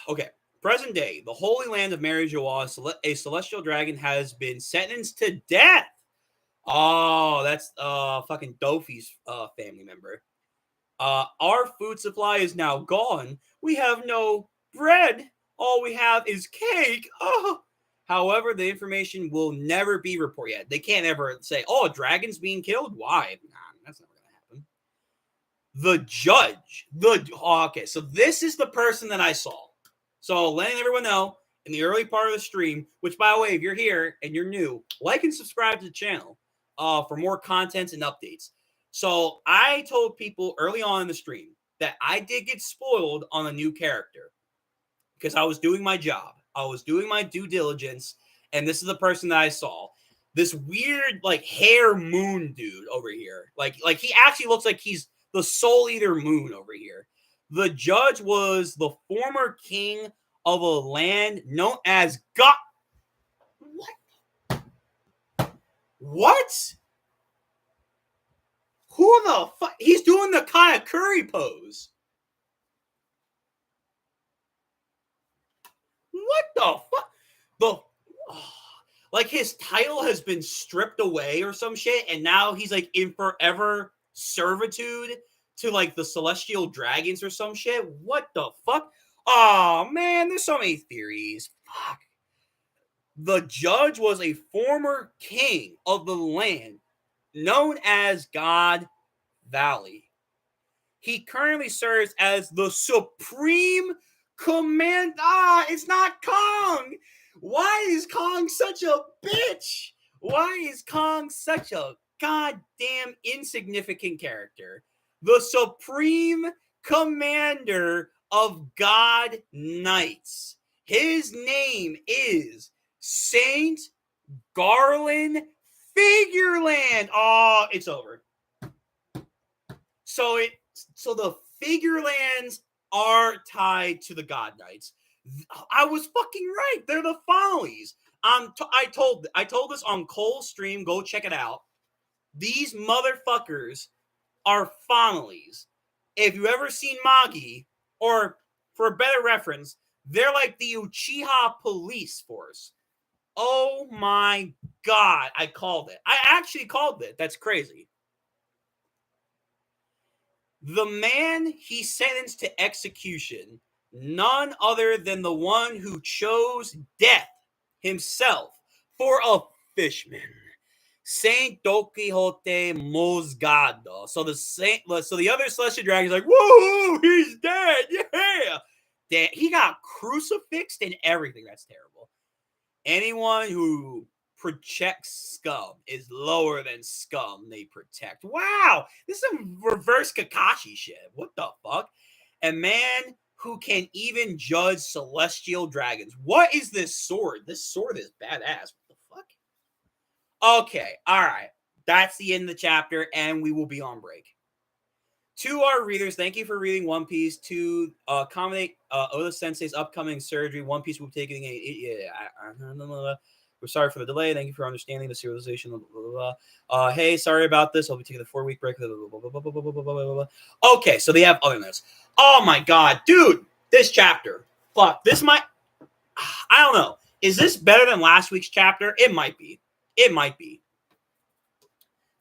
S1: Okay, present day, the Holy Land of Marijoa, a celestial dragon has been sentenced to death. Oh, that's fucking Dofi's family member. Our food supply is now gone. We have no bread. All we have is cake. Oh. However, the information will never be reported yet. They can't ever say, oh, a dragon's being killed? Why? Nah, that's never going to happen. The judge. Okay, so this is the person that I saw. So letting everyone know in the early part of the stream, which, by the way, if you're here and you're new, like and subscribe to the channel for more content and updates. So I told people early on in the stream that I did get spoiled on a new character because I was doing my job. I was doing my due diligence, and this is the person that I saw. This weird, like, hair moon dude over here. Like he actually looks like he's the Soul Eater moon over here. The judge was the former king of a land known as God. What? Who the fuck? He's doing the Katakuri pose. What the fuck? Like his title has been stripped away or some shit, and now he's like in forever servitude to like the celestial dragons or some shit. What the fuck? Oh man, there's so many theories. Fuck. The judge was a former king of the land known as God Valley. He currently serves as the supreme command. It's not Kong. Why is Kong such a bitch? Why is Kong such a goddamn insignificant character? The supreme commander of God Knights. His name is Saint Garland Figureland. Oh, it's over. So the Figurelands are tied to the God Knights. I was fucking right. They're the Follies. I told this on Cole's stream. Go check it out. These motherfuckers are Follies. If you ever seen Magi, or for a better reference, they're like the Uchiha police force. Oh my god, I called it. I actually called it. That's crazy. The man he sentenced to execution, none other than the one who chose death himself for a fishman, Saint Don Quixote Mosgado. So the other celestial dragon's like, whoa, he's dead, yeah. He got crucifixed and everything. That's terrible. Anyone who projects scum is lower than scum they protect. Wow, this is some reverse Kakashi shit. What the fuck? A man who can even judge celestial dragons. What is this sword? This sword is badass. What the fuck? Okay, all right. That's the end of the chapter, and we will be on break. To our readers, thank you for reading One Piece. To accommodate Oda Sensei's upcoming surgery, One Piece will be taking we're sorry for the delay. Thank you for understanding the serialization. Hey, sorry about this. I'll be taking a 4-week break. Okay, so they have other notes. Oh my god, dude, this chapter. Fuck, this might. I don't know. Is this better than last week's chapter? It might be. It might be.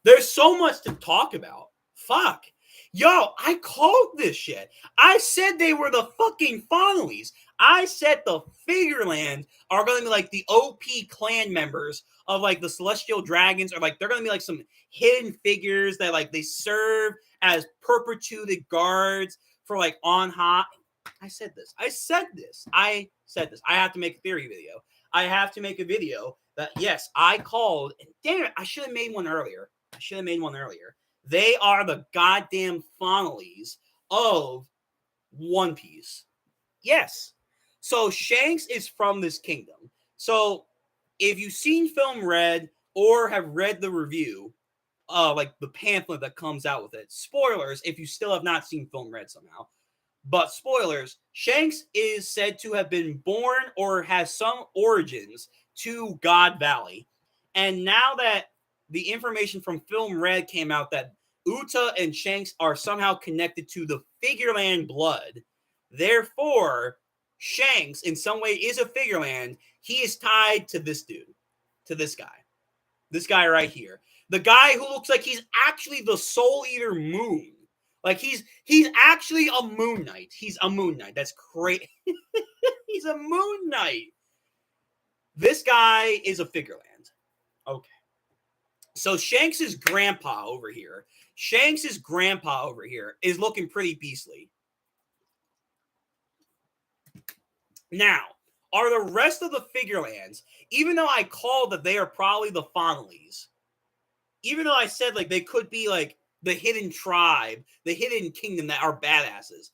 S1: There's so much to talk about. Fuck. Yo, I called this shit. I said they were the fucking Fonnellies. I said the Figureland are going to be like the OP clan members of like the Celestial Dragons, or like they're going to be like some hidden figures that like they serve as perpetuated guards for like on high. I said this. I have to make a theory video. I have to make a video that, yes, I called. And damn it, I should have made one earlier. They are the goddamn Fonnellies of One Piece. Yes. So Shanks is from this kingdom. So if you've seen Film Red or have read the review, like the pamphlet that comes out with it, spoilers if you still have not seen Film Red somehow, but spoilers, Shanks is said to have been born or has some origins to God Valley. And now that the information from Film Red came out that Uta and Shanks are somehow connected to the Figureland blood, therefore, Shanks in some way is a Figureland. He is tied to this dude, to this guy right here. The guy who looks like he's actually the Soul Eater Moon. Like he's actually a Moon Knight. He's a Moon Knight. That's crazy. He's a Moon Knight. This guy is a Figureland. Okay. So Shanks' grandpa over here is looking pretty beastly. Now, are the rest of the Figurelands, even though I called that they are probably the Fonnellies, even though I said like they could be like the hidden tribe, the hidden kingdom that are badasses,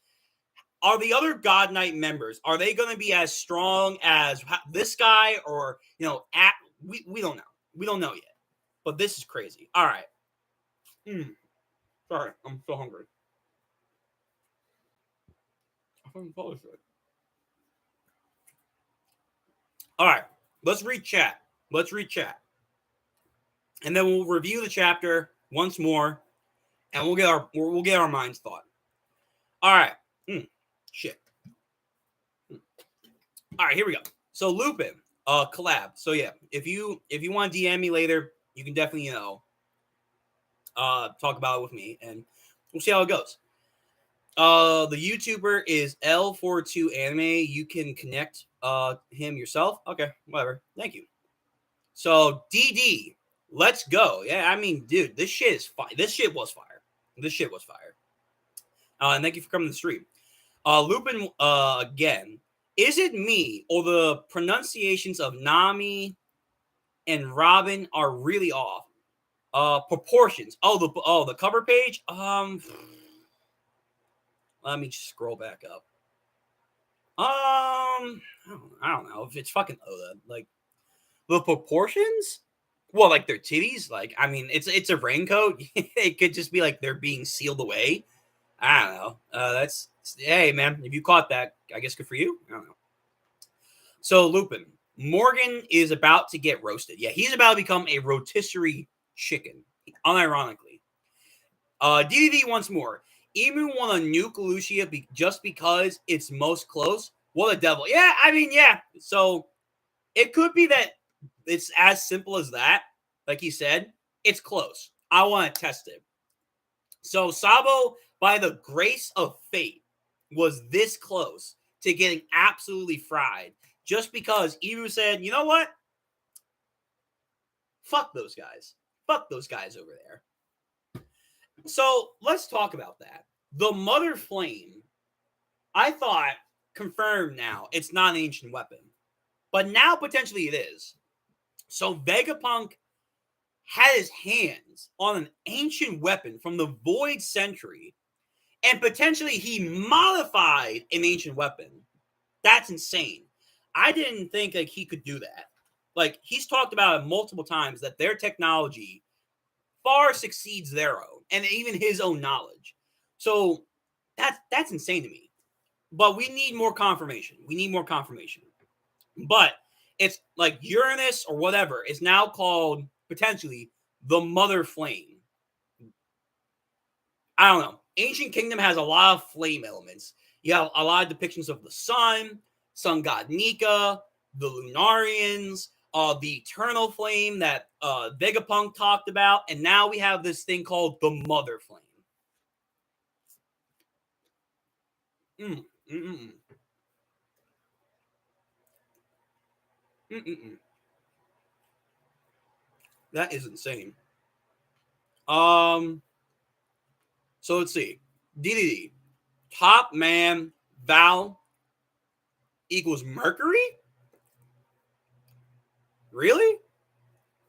S1: are the other God Knight members, are they going to be as strong as this guy, or, we don't know. We don't know yet. But this is crazy. All right. Sorry, I'm so hungry. All right, let's read chat. And then we'll review the chapter once more, and we'll get our minds thought. All right. Shit. All right, here we go. So Lupin, collab. So yeah, if you want to DM me later, you can definitely talk about it with me, and we'll see how it goes. The YouTuber is L42 Anime. You can connect him yourself. Okay, whatever. Thank you. So DD, let's go. Yeah, I mean, dude, this shit is fire. This shit was fire. And thank you for coming to the stream. Lupin, again, is it me or the pronunciations of Nami and Robin are really off? Proportions. The cover page. Let me just scroll back up. I don't know if it's fucking Oda. Like the proportions. Well, like their titties. Like, I mean, it's a raincoat. It could just be like they're being sealed away. I don't know. Hey man, if you caught that, I guess good for you. I don't know. So Lupin, Morgan is about to get roasted. Yeah, he's about to become a rotisserie chicken, unironically. DDD once more. Even want to nuke Lucia just because it's most close. What a devil. Yeah, I mean, yeah. So it could be that it's as simple as that. Like he said, it's close. I want to test it. So Sabo, by the grace of fate, was this close to getting absolutely fried just because Iru said, you know what? Fuck those guys. Fuck those guys over there. So let's talk about that. The Mother Flame, I thought, confirmed now, it's not an ancient weapon. But now potentially it is. So Vegapunk had his hands on an ancient weapon from the Void Century, and potentially he modified an ancient weapon. That's insane. I didn't think like he could do that. Like he's talked about it multiple times that their technology far succeeds their own and even his own knowledge. So that's insane to me. But we need more confirmation. We need more confirmation. But it's like Uranus or whatever is now called potentially the Mother Flame. I don't know. Ancient Kingdom has a lot of flame elements. You have a lot of depictions of the sun god Nika, the Lunarians, the eternal flame that Vegapunk talked about, and now we have this thing called the Mother Flame. That is insane. So let's see. DDD. Top man Val equals Mercury? Really?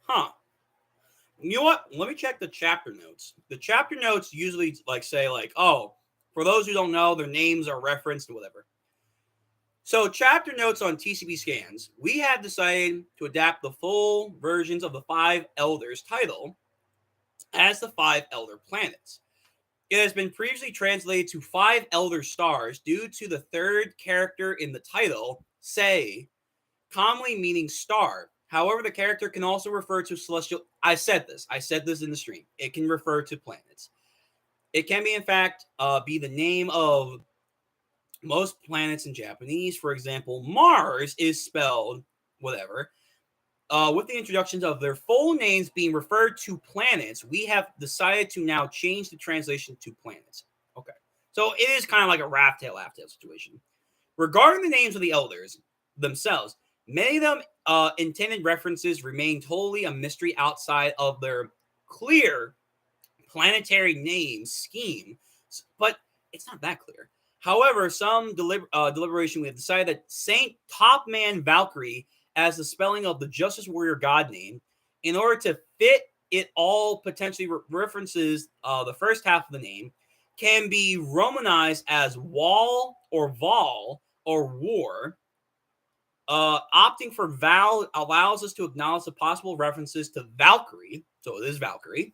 S1: Huh. You know what? Let me check the chapter notes. The chapter notes usually say oh, for those who don't know, their names are referenced or whatever. So chapter notes on TCB Scans, we have decided to adapt the full versions of the Five Elders title as the Five Elder Planets. It has been previously translated to Five Elder Stars due to the third character in the title, Say, commonly meaning star. However, the character can also refer to celestial. I said this in the stream. It can refer to planets. It can be, in fact, be the name of most planets in Japanese. For example, Mars is spelled whatever. With the introductions of their full names being referred to planets, we have decided to now change the translation to planets. Okay. So it is kind of like a Raftail situation. Regarding the names of the elders themselves, many of them intended references remain totally a mystery outside of their clear planetary name scheme, but it's not that clear. However, some deliberation, we have decided that Saint Topman Valkyrie as the spelling of the Justice Warrior god name, in order to fit it all potentially references the first half of the name, can be romanized as Wall or Vol or War. Opting for Val allows us to acknowledge the possible references to Valkyrie, so it is Valkyrie.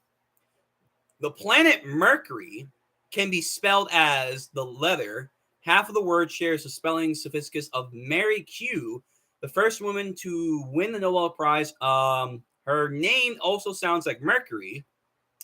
S1: The planet Mercury can be spelled as the letter. Half of the word shares the spelling sophisticus of Mary Q, the first woman to win the Nobel Prize. Her name also sounds like Mercury.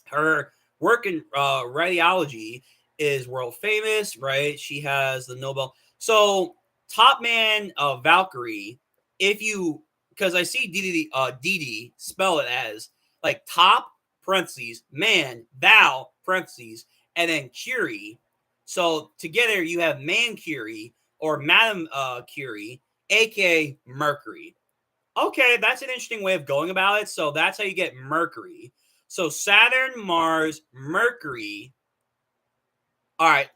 S1: Her work in radiology is world famous, right? She has the Nobel. So Top Man Valkyrie, because I see DD spell it as like top parentheses man Val parentheses and then Curie. So together you have Man Curie or Madame Curie, aka Mercury. Okay, that's an interesting way of going about it. So that's how you get Mercury. So Saturn, Mars, Mercury. All right.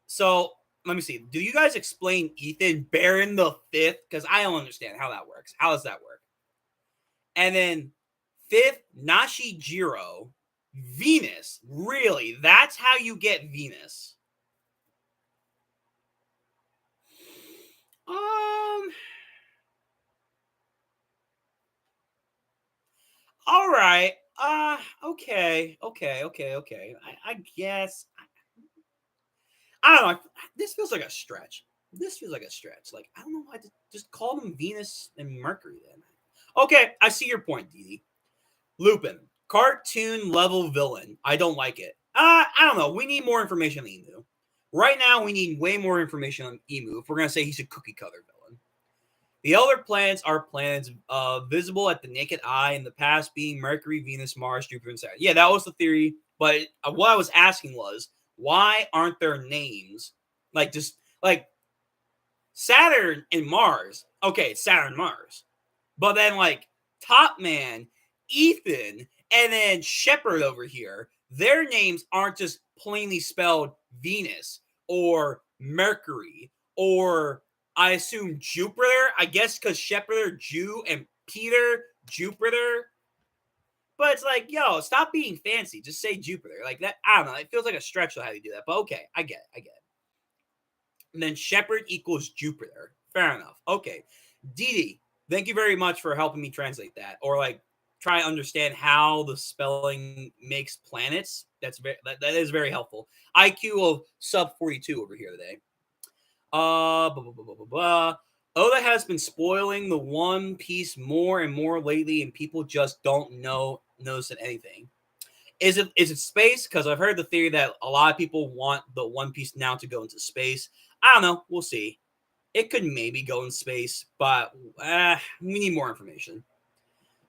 S1: So let me see. Do you guys explain Ethan Baron the Fifth? Because I don't understand how that works. How does that work? And then fifth, Nashi Jiro, Venus. Really? That's how you get Venus. All right. Okay. I guess. I don't know. This feels like a stretch. Like, I don't know why to just call them Venus and Mercury then. Okay, I see your point, Didi. Lupin, cartoon level villain. I don't like it. I don't know. We need more information on Emu. Right now, we need way more information on Emu if we're going to say he's a cookie cutter villain. The elder planets are planets visible at the naked eye in the past, being Mercury, Venus, Mars, Jupiter, and Saturn. Yeah, that was the theory. But what I was asking was, why aren't there names like just like Saturn and Mars? Okay, Saturn, Mars. But then like Top Man, Ethan, and then Shepard over here, their names aren't just plainly spelled Venus or Mercury or I assume Jupiter. I guess because Shepard, Jew, and Peter, Jupiter. But it's like, yo, stop being fancy. Just say Jupiter. Like that, I don't know. It feels like a stretch how you do that. But okay, I get it. And then Shepard equals Jupiter. Fair enough. Okay. Didi, thank you very much for helping me translate that. Or like try to understand how the spelling makes planets. That is very helpful. IQ of sub 42 over here today. Blah, blah, blah, blah, blah, blah. Oda has been spoiling the One Piece more and more lately, and people just don't notice anything. Is it space? Because I've heard the theory that a lot of people want the One Piece now to go into space. I don't know. We'll see. It could maybe go in space, but we need more information.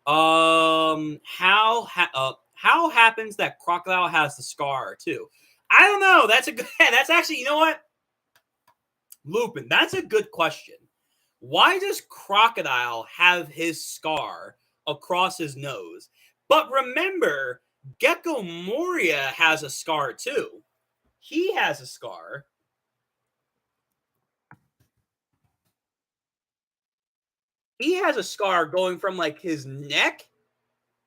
S1: How happens that Crocodile has the scar too? I don't know. That's a good. That's actually, you know what, Lupin. That's a good question. Why does Crocodile have his scar across his nose? But remember, Gecko Moria has a scar too. He has a scar. He has a scar going from like his neck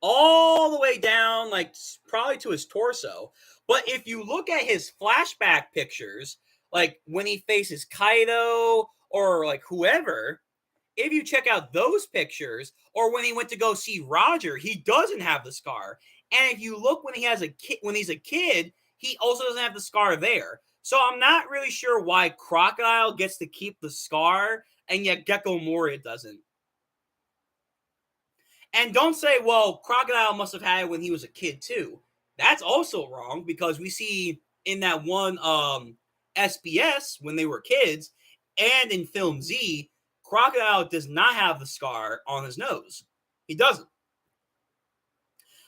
S1: all the way down, like probably to his torso. But if you look at his flashback pictures, like when he faces Kaido or like whoever, if you check out those pictures, or when he went to go see Roger, he doesn't have the scar. And if you look when he's a kid, he also doesn't have the scar there. So I'm not really sure why Crocodile gets to keep the scar and yet Gecko Moria doesn't. And don't say, well, Crocodile must have had it when he was a kid too. That's also wrong because we see in that one SBS when they were kids and in Film Z, Crocodile does not have the scar on his nose. He doesn't.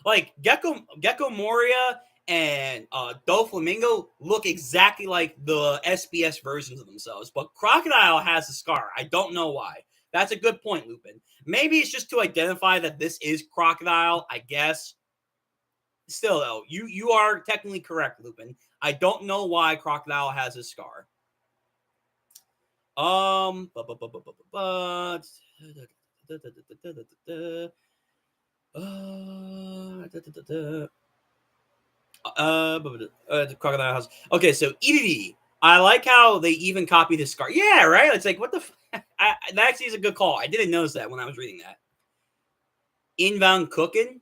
S1: Like Gecko Moria and Doflamingo look exactly like the SBS versions of themselves, but Crocodile has a scar. I don't know why. That's a good point, Lupin. Maybe it's just to identify that this is Crocodile, I guess. Still, though, you are technically correct, Lupin. I don't know why Crocodile has a scar. Crocodile House. Okay, so EDD. I like how they even copied his scar. Yeah, right. It's like what the. That actually is a good call. I didn't notice that when I was reading that. Inbound cooking.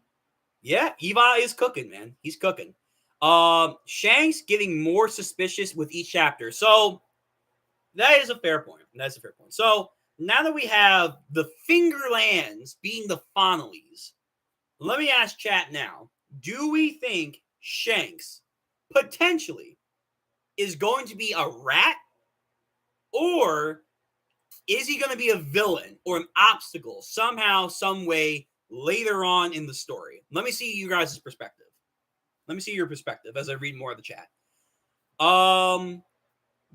S1: Yeah, Eva is cooking, man. He's cooking. Shanks getting more suspicious with each chapter. So that is a fair point. That's a fair point. So now that we have the Fingerlands being the Fonalies, let me ask chat now. Do we think Shanks potentially is going to be a rat, or is he going to be a villain or an obstacle somehow, some way later on in the story? Let me see you guys' perspective. Let me see your perspective as I read more of the chat.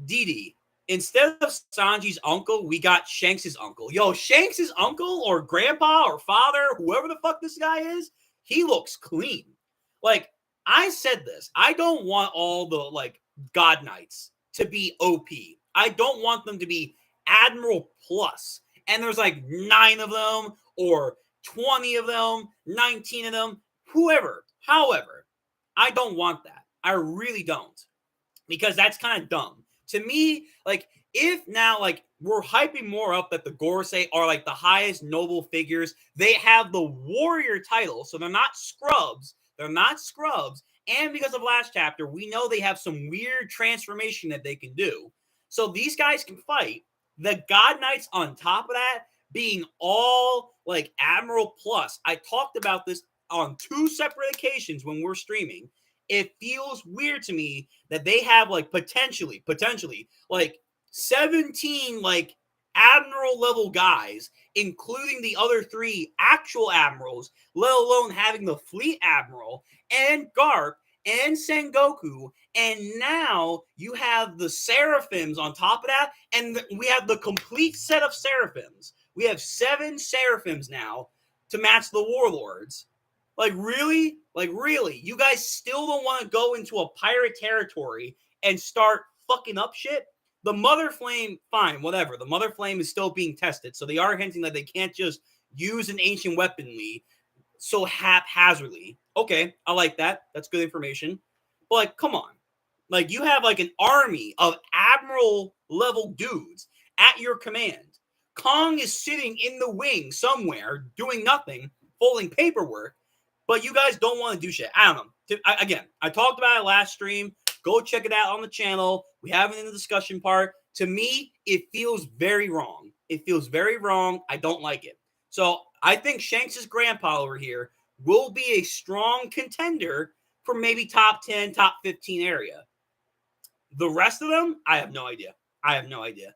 S1: Didi. Instead of Sanji's uncle, we got Shanks' uncle. Yo, Shanks' uncle or grandpa or father, whoever the fuck this guy is, he looks clean. Like, I said this. I don't want all the, like, God Knights to be OP. I don't want them to be Admiral Plus. And there's like 9 of them or 20 of them, 19 of them, whoever. However, I don't want that. I really don't. Because that's kind of dumb. To me, like, if now, like, we're hyping more up that the Gorosei are, like, the highest noble figures, they have the warrior title, so they're not scrubs. They're not scrubs. And because of last chapter, we know they have some weird transformation that they can do. So these guys can fight. The God Knights on top of that being all, like, Admiral Plus. I talked about this on 2 separate occasions when we're streaming. It feels weird to me that they have like potentially like 17 like admiral level guys, including the other 3 actual admirals, let alone having the fleet admiral and Garp and Sengoku. And now you have the Seraphims on top of that. And we have the complete set of Seraphims. We have 7 Seraphims now to match the Warlords. Like, really? Like, really? You guys still don't want to go into a pirate territory and start fucking up shit? The Mother Flame, fine, whatever. The Mother Flame is still being tested, so they are hinting that they can't just use an ancient weaponry so haphazardly. Okay, I like that. That's good information. But like, come on. Like, you have like an army of admiral level dudes at your command. Kong is sitting in the wing somewhere doing nothing, folding paperwork, but you guys don't want to do shit. I don't know. Again, I talked about it last stream. Go check it out on the channel. We have it in the discussion part. To me, it feels very wrong. It feels very wrong. I don't like it. So I think Shanks' grandpa over here will be a strong contender for maybe top 10, top 15 area. The rest of them, I have no idea. I have no idea.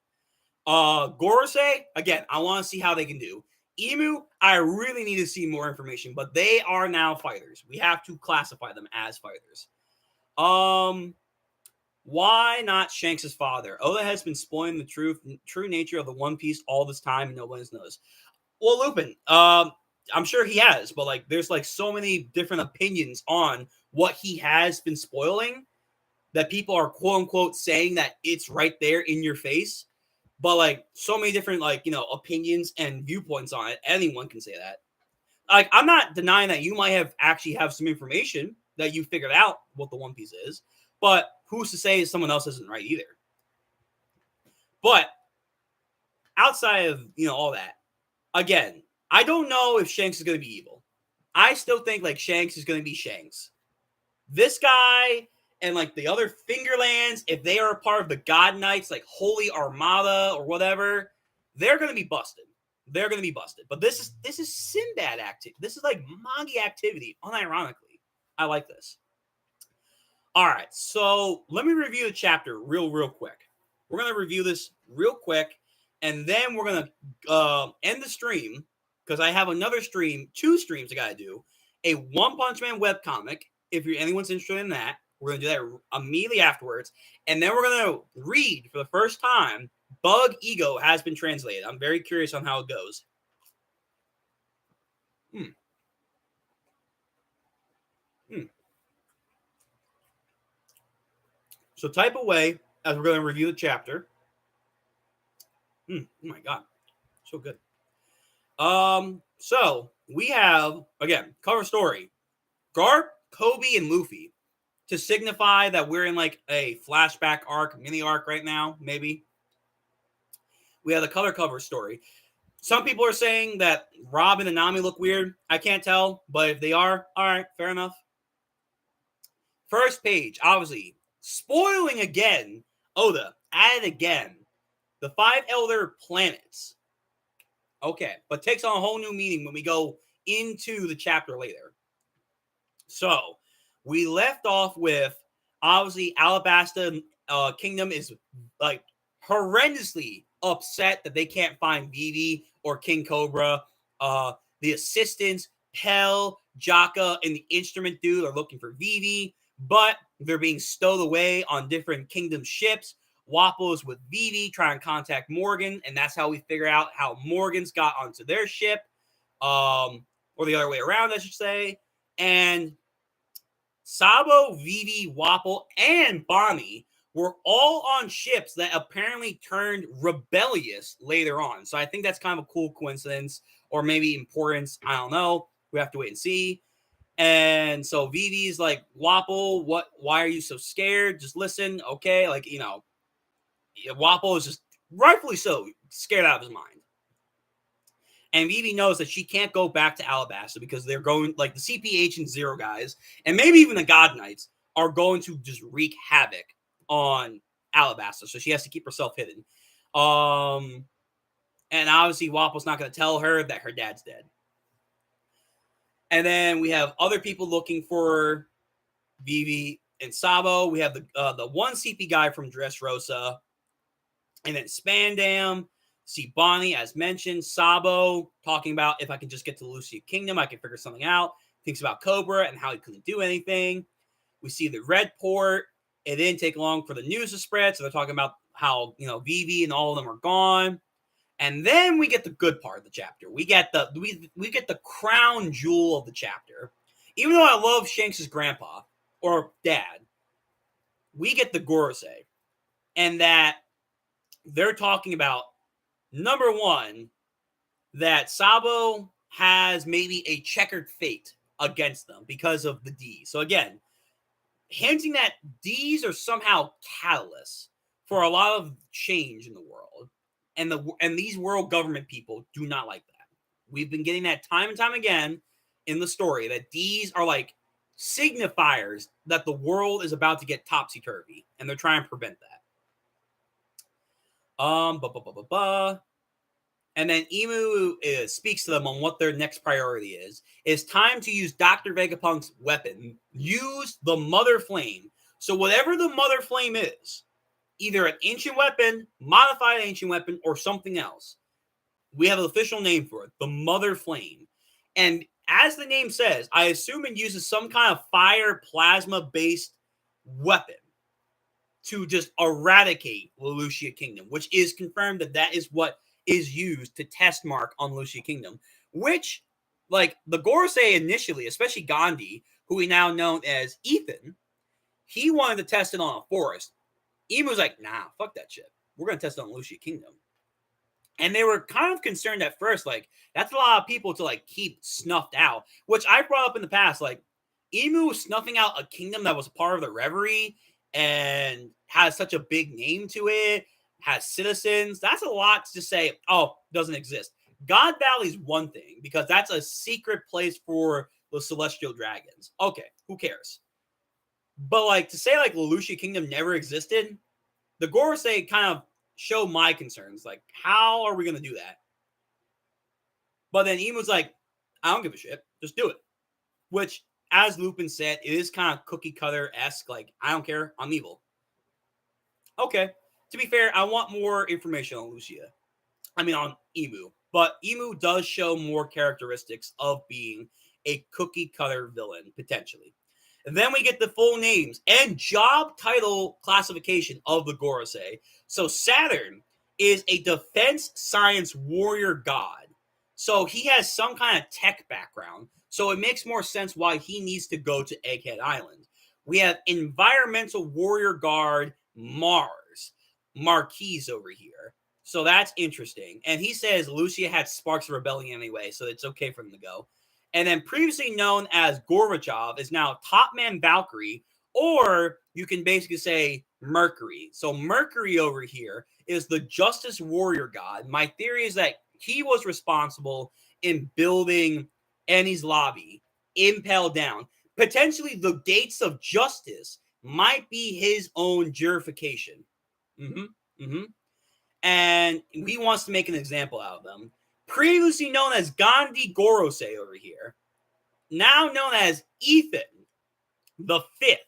S1: Gorosei, again, I want to see how they can do. Emu, I really need to see more information, but they are now fighters. We have to classify them as fighters. Why not Shanks' father? Oda has been spoiling the true nature of the One Piece all this time, and no one has noticed. Well, Lupin, I'm sure he has, but like, there's like so many different opinions on what he has been spoiling that people are quote unquote saying that it's right there in your face. But like, so many different like, you know, opinions and viewpoints on it. Anyone can say that. Like, I'm not denying that you might have actually have some information that you figured out what the One Piece is, but who's to say someone else isn't right either? But outside of, you know, all that, again, I don't know if Shanks is going to be evil. I still think like Shanks is going to be Shanks. This guy and like the other Fingerlands, if they are a part of the God Knights, like Holy Armada or whatever, they're going to be busted. They're going to be busted. But this is Sinbad activity. This is like manga activity, unironically. I like this. All right, so let me review the chapter real quick. We're going to review this real quick, and then we're going to end the stream, because I have another stream, 2 streams I got to do. A One Punch Man webcomic, if anyone's interested in that. We're going to do that immediately afterwards. And then we're going to read, for the first time, Bug Ego has been translated. I'm very curious on how it goes. So type away as we're going to review the chapter. Oh my God. So good. So we have, again, cover story. Garp, Kobe, and Luffy, to signify that we're in like a flashback arc, mini arc right now, maybe. We have the color cover story. Some people are saying that Rob and Nami look weird. I can't tell, but if they are, all right, fair enough. First page, obviously, spoiling again, Oda, at it again. The 5 Elder Planets. Okay, but takes on a whole new meaning when we go into the chapter later. So, we left off with, obviously, Alabasta Kingdom is, like, horrendously upset that they can't find Vivi or King Cobra. The assistants, Pell, Jaka, and the instrument dude are looking for Vivi, but they're being stowed away on different kingdom ships. Wapol is with Vivi trying to contact Morgan, and that's how we figure out how Morgan's got onto their ship, or the other way around, I should say. And Sabo, Vivi, Wapol, and Bonnie were all on ships that apparently turned rebellious later on. So I think that's kind of a cool coincidence, or maybe importance. I don't know. We have to wait and see. And so Vivi's like, Wapol, why are you so scared? Just listen, okay? Like, you know, Wapol is just rightfully so scared out of his mind. And Vivi knows that she can't go back to Alabasta because they're going, like, the CPH and Zero guys, and maybe even the God Knights, are going to just wreak havoc on Alabasta. So she has to keep herself hidden. And obviously Wapol's not going to tell her that her dad's dead. And then we have other people looking for Vivi and Sabo. We have the one CP guy from Dressrosa. And then Spandam. See Bonnie, as mentioned. Sabo talking about, if I can just get to the Lucia Kingdom, I can figure something out. Thinks about Cobra and how he couldn't do anything. We see the Red Port. It didn't take long for the news to spread. So they're talking about how, you know, Vivi and all of them are gone. And then we get the good part of the chapter. We get the crown jewel of the chapter. Even though I love Shanks' grandpa or dad, we get the Gorosei. And that they're talking about, number one, that Sabo has maybe a checkered fate against them because of the D's. So again, hinting that D's are somehow catalysts for a lot of change in the world. And these world government people do not like that. We've been getting that time and time again in the story, that D's are like signifiers that the world is about to get topsy-turvy, and they're trying to prevent that. And then Imu speaks to them on what their next priority is. It's time to use Dr. Vegapunk's weapon. Use the Mother Flame. So whatever the Mother Flame is, either an ancient weapon, modified ancient weapon, or something else, we have an official name for it, the Mother Flame. And as the name says, I assume it uses some kind of fire plasma-based weapon to just eradicate Lelouchia Kingdom, which is confirmed that is what is used to test mark on Lelouchia Kingdom, which, like, the Gorosei initially, especially Gandhi, who we now know as Ethan, he wanted to test it on a forest. Imu was like, nah, fuck that shit. We're going to test it on Lelouchia Kingdom. And they were kind of concerned at first, like, that's a lot of people to, like, keep snuffed out, which I brought up in the past. Like, Imu was snuffing out a kingdom that was part of the Reverie and has such a big name to it, has citizens. That's a lot to say, oh, doesn't exist. God Valley's one thing, because that's a secret place for the Celestial Dragons. Okay, who cares? But, like, to say, like, Lelouchia Kingdom never existed, the Gorosei kind of show my concerns. Like, how are we going to do that? But then Imu's like, I don't give a shit. Just do it. Which, as Lupin said, it is kind of cookie cutter-esque. Like, I don't care. I'm evil. Okay. To be fair, I want more information on Lucia. I mean, on Imu. But Imu does show more characteristics of being a cookie cutter villain, potentially. And then we get the full names and job title classification of the Gorosei. So Saturn is a defense science warrior god. So he has some kind of tech background. So it makes more sense why he needs to go to Egghead Island. We have environmental warrior guard Mars, Marquise over here. So that's interesting. And he says Lucia had sparks of rebellion anyway, so it's okay for him to go. And then previously known as Gorbachev is now Top Man Valkyrie, or you can basically say Mercury. So Mercury over here is the Justice Warrior God. My theory is that he was responsible in building Enies Lobby, Impel Down. Potentially the Gates of Justice might be his own jurification. And he wants to make an example out of them. Previously known as Gandhi Gorosei over here, now known as Ethan the Fifth,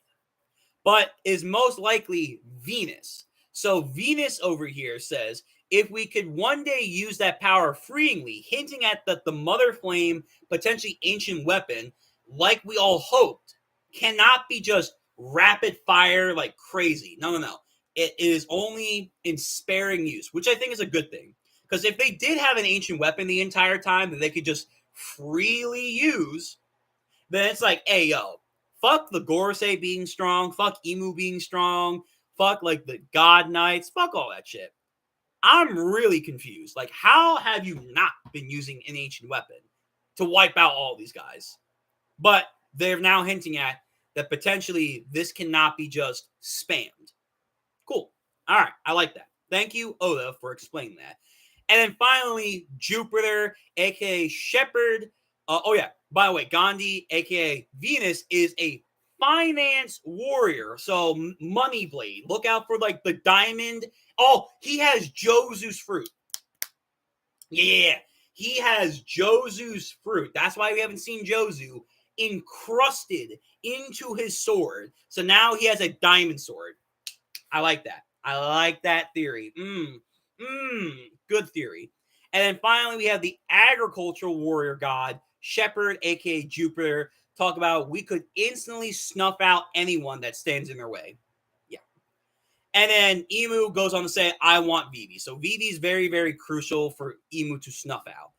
S1: but is most likely Venus. So Venus over here says, if we could one day use that power freely, hinting at that the Mother Flame, potentially ancient weapon, like we all hoped, cannot be just rapid fire like crazy. No. It is only in sparing use, which I think is a good thing. Because if they did have an ancient weapon the entire time that they could just freely use, then it's like, hey, yo, fuck the Gorosei being strong, fuck Imu being strong, fuck, like, the God Knights, fuck all that shit. I'm really confused. Like, how have you not been using an ancient weapon to wipe out all these guys? But they're now hinting at that potentially this cannot be just spammed. Cool. All right. I like that. Thank you, Oda, for explaining that. And then finally, Jupiter, a.k.a. Shepard. By the way, Gandhi, a.k.a. Venus, is a finance warrior. So, money blade. Look out for, like, the diamond. Oh, he has Jozu's fruit. Yeah. He has Jozu's fruit. That's why we haven't seen Jozu encrusted into his sword. So now he has a diamond sword. I like that. I like that theory. Good theory. And then finally, we have the agricultural warrior god, Shepard, aka Jupiter. Talk about we could instantly snuff out anyone that stands in their way. Yeah. And then Imu goes on to say, I want Vivi. So Vivi is very, very crucial for Imu to snuff out.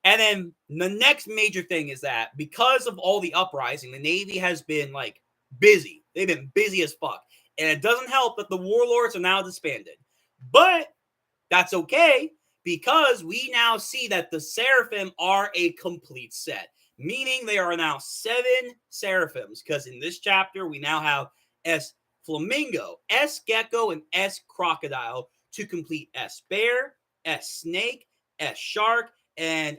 S1: And then the next major thing is that because of all the uprising, the Navy has been, like, busy. They've been busy as fuck. And it doesn't help that the warlords are now disbanded. But That's okay, because we now see that the Seraphim are a complete set, meaning they are now 7 Seraphims, because in this chapter we now have S Flamingo, S Gecko, and S Crocodile to complete S Bear, S Snake, S Shark, and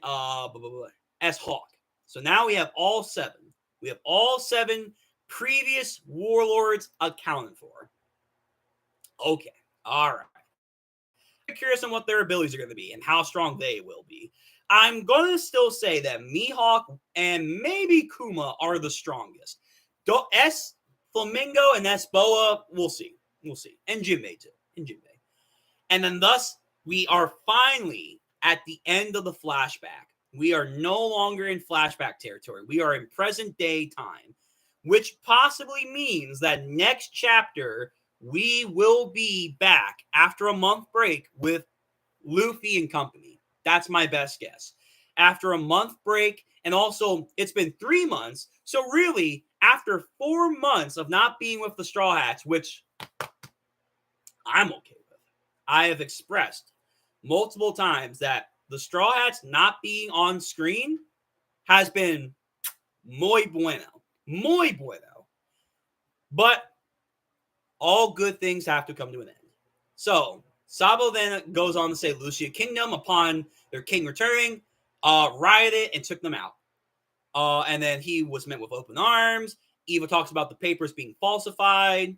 S1: S Hawk. So now we have all 7. We have all 7 previous warlords accounted for. Okay, all right. I'm curious on what their abilities are going to be and how strong they will be. I'm going to still say that Mihawk and maybe Kuma are the strongest. S Flamingo and S Boa, we'll see. We'll see. And Jinbei too. And then thus, we are finally at the end of the flashback. We are no longer in flashback territory. We are in present day time, which possibly means that next chapter we will be back after a month break with Luffy and company. That's my best guess. After a month break, and also it's been 3 months. So really, after 4 months of not being with the Straw Hats, which I'm okay with, I have expressed multiple times that the Straw Hats not being on screen has been muy bueno. Muy bueno. But all good things have to come to an end. So, Sabo then goes on to say Lucia Kingdom, upon their king returning, rioted and took them out. And then he was met with open arms. Eva talks about the papers being falsified.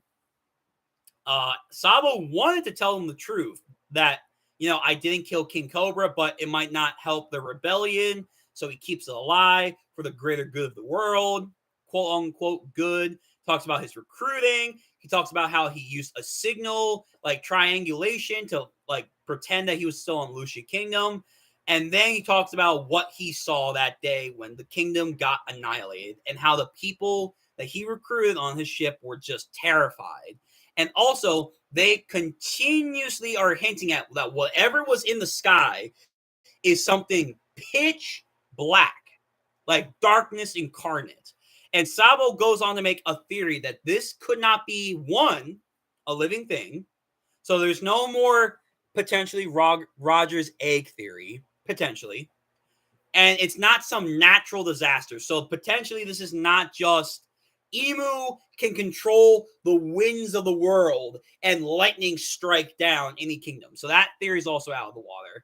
S1: Sabo wanted to tell them the truth, that, I didn't kill King Cobra, but it might not help the rebellion. So he keeps it alive for the greater good of the world, quote unquote good. Talks about his recruiting. He talks about how he used a signal, like triangulation, to like pretend that he was still on Lucia Kingdom. And then he talks about what he saw that day when the kingdom got annihilated, and how the people that he recruited on his ship were just terrified. And also, they continuously are hinting at that whatever was in the sky is something pitch black, like darkness incarnate. And Sabo goes on to make a theory that this could not be, one, a living thing. So there's no more potentially Roger's egg theory, potentially. And it's not some natural disaster. So potentially this is not just Imu can control the winds of the world and lightning strike down any kingdom. So that theory is also out of the water.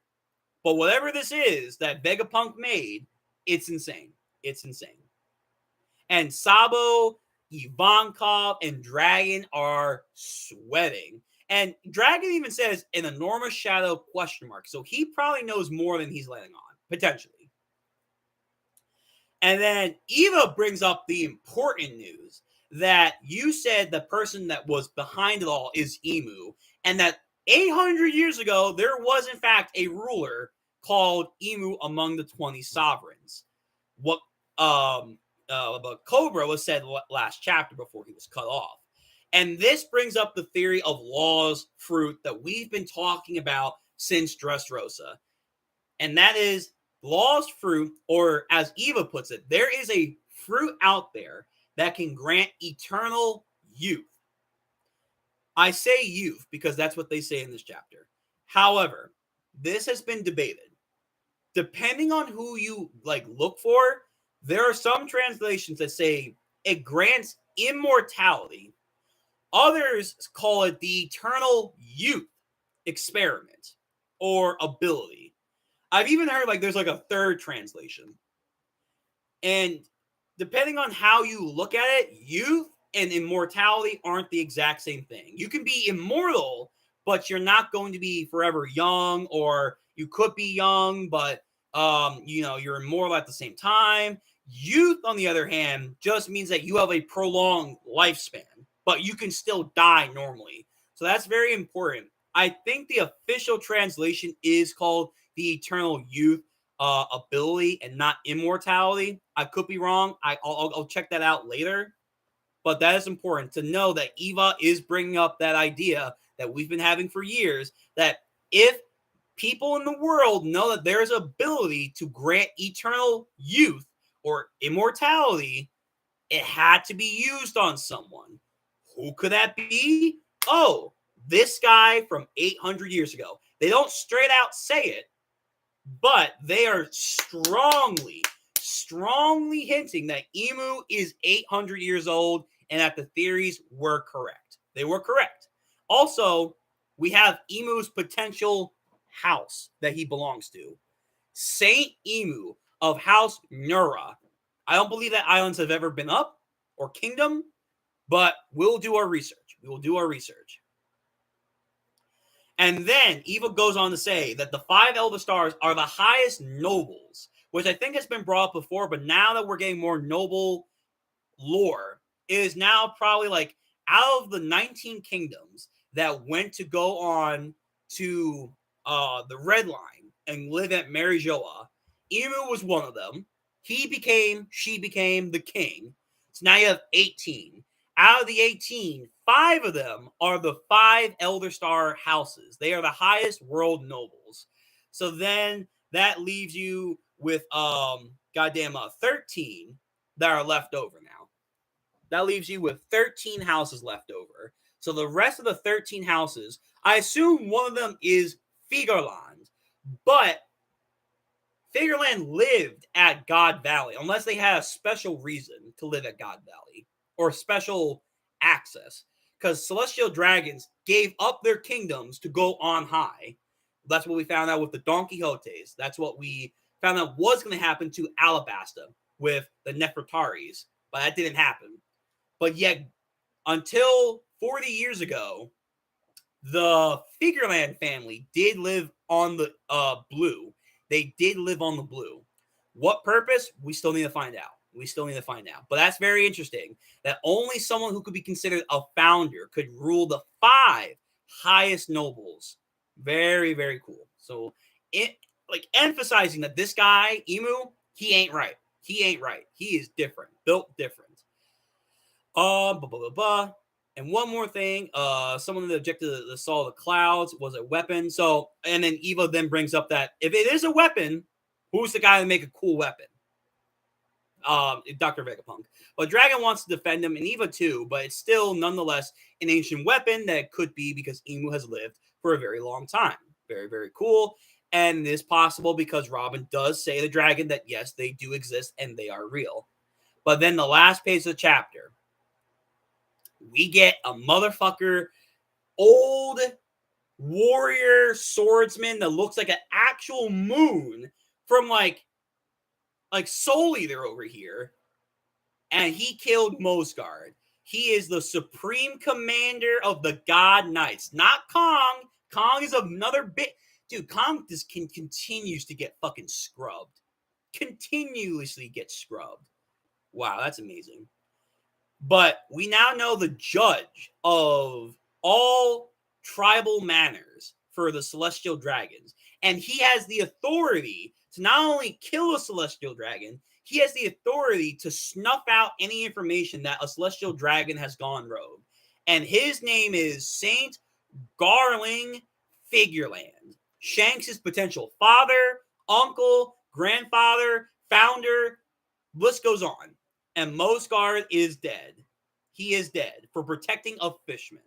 S1: But whatever this is that Vegapunk made, it's insane. It's insane. And Sabo, Ivankov, and Dragon are sweating. And Dragon even says an enormous shadow question mark. So he probably knows more than he's letting on, potentially. And then Eva brings up the important news that you said the person that was behind it all is Imu, and that 800 years ago, there was in fact a ruler called Imu among the 20 sovereigns. What about Cobra was said last chapter before he was cut off. And this brings up the theory of Law's fruit that we've been talking about since Dressrosa. And that is Law's fruit, or as Eva puts it, there is a fruit out there that can grant eternal youth. I say youth because that's what they say in this chapter. However, this has been debated. Depending on who you look for, there are some translations that say it grants immortality. Others call it the eternal youth experiment or ability. I've even heard there's a third translation. And depending on how you look at it, youth and immortality aren't the exact same thing. You can be immortal, but you're not going to be forever young, or you could be young, but you're immortal at the same time. Youth, on the other hand, just means that you have a prolonged lifespan, but you can still die normally. So that's very important. I think the official translation is called the eternal youth ability and not immortality. I could be wrong. I'll check that out later. But that is important to know that Eva is bringing up that idea that we've been having for years, that if people in the world know that there's ability to grant eternal youth or immortality, it had to be used on someone. Who could that be? Oh, this guy from 800 years ago. They don't straight out say it, but they are strongly hinting that Emu is 800 years old and that the theories were correct. They were correct. Also, we have Emu's potential house that he belongs to. Saint Emu of House Nura. I don't believe that islands have ever been up or kingdom, but we'll do our research. We will do our research. And then Eva goes on to say that the 5 Elder Stars are the highest nobles, which I think has been brought up before, but now that we're getting more noble lore, it is now probably like out of the 19 kingdoms that went to go on to the Red Line and live at Marijoa, Emu was one of them. She became the king. So now you have 18. Out of the 18, 5 of them are the 5 Elder Star houses. They are the highest world nobles. So then that leaves you with 13 that are left over now. That leaves you with 13 houses left over. So the rest of the 13 houses, I assume one of them is Figarland, but Figarland lived at God Valley, unless they had a special reason to live at God Valley or special access, because celestial dragons gave up their kingdoms to go on high. That's what we found out with the Don Quixotes. That's what we found out was going to happen to Alabasta with the Nefertaris, but that didn't happen. But yet, until 40 years ago, the Figarland family did live on the blue. They did live on the blue. What purpose? We still need to find out. But that's very interesting that only someone who could be considered a founder could rule the 5 highest nobles. Very, very cool. So emphasizing that this guy, Emu, he ain't right. He is different, built different. And one more thing, someone that objected to the Saw of the Clouds was a weapon. So, and then Eva then brings up that if it is a weapon, who's the guy to make a cool weapon? Dr. Vegapunk. But Dragon wants to defend him, and Eva too, but it's still nonetheless an ancient weapon that could be because Emu has lived for a very long time. Very, very cool. And it is possible because Robin does say the dragon that yes, they do exist and they are real. But then the last page of the chapter, we get a motherfucker old warrior swordsman that looks like an actual moon from like Soul Eater over here. And he killed Mosgard. He is the supreme commander of the God Knights. Not Kong. Kong is another bit. Dude, Kong just continues to get fucking scrubbed. Continuously gets scrubbed. Wow, that's amazing. But we now know the judge of all tribal manners for the celestial dragons. And he has the authority to not only kill a celestial dragon, he has the authority to snuff out any information that a celestial dragon has gone rogue. And his name is Saint Garling Figarland. Shanks' potential father, uncle, grandfather, founder, list goes on. And Mosgard is dead. He is dead for protecting a fishman.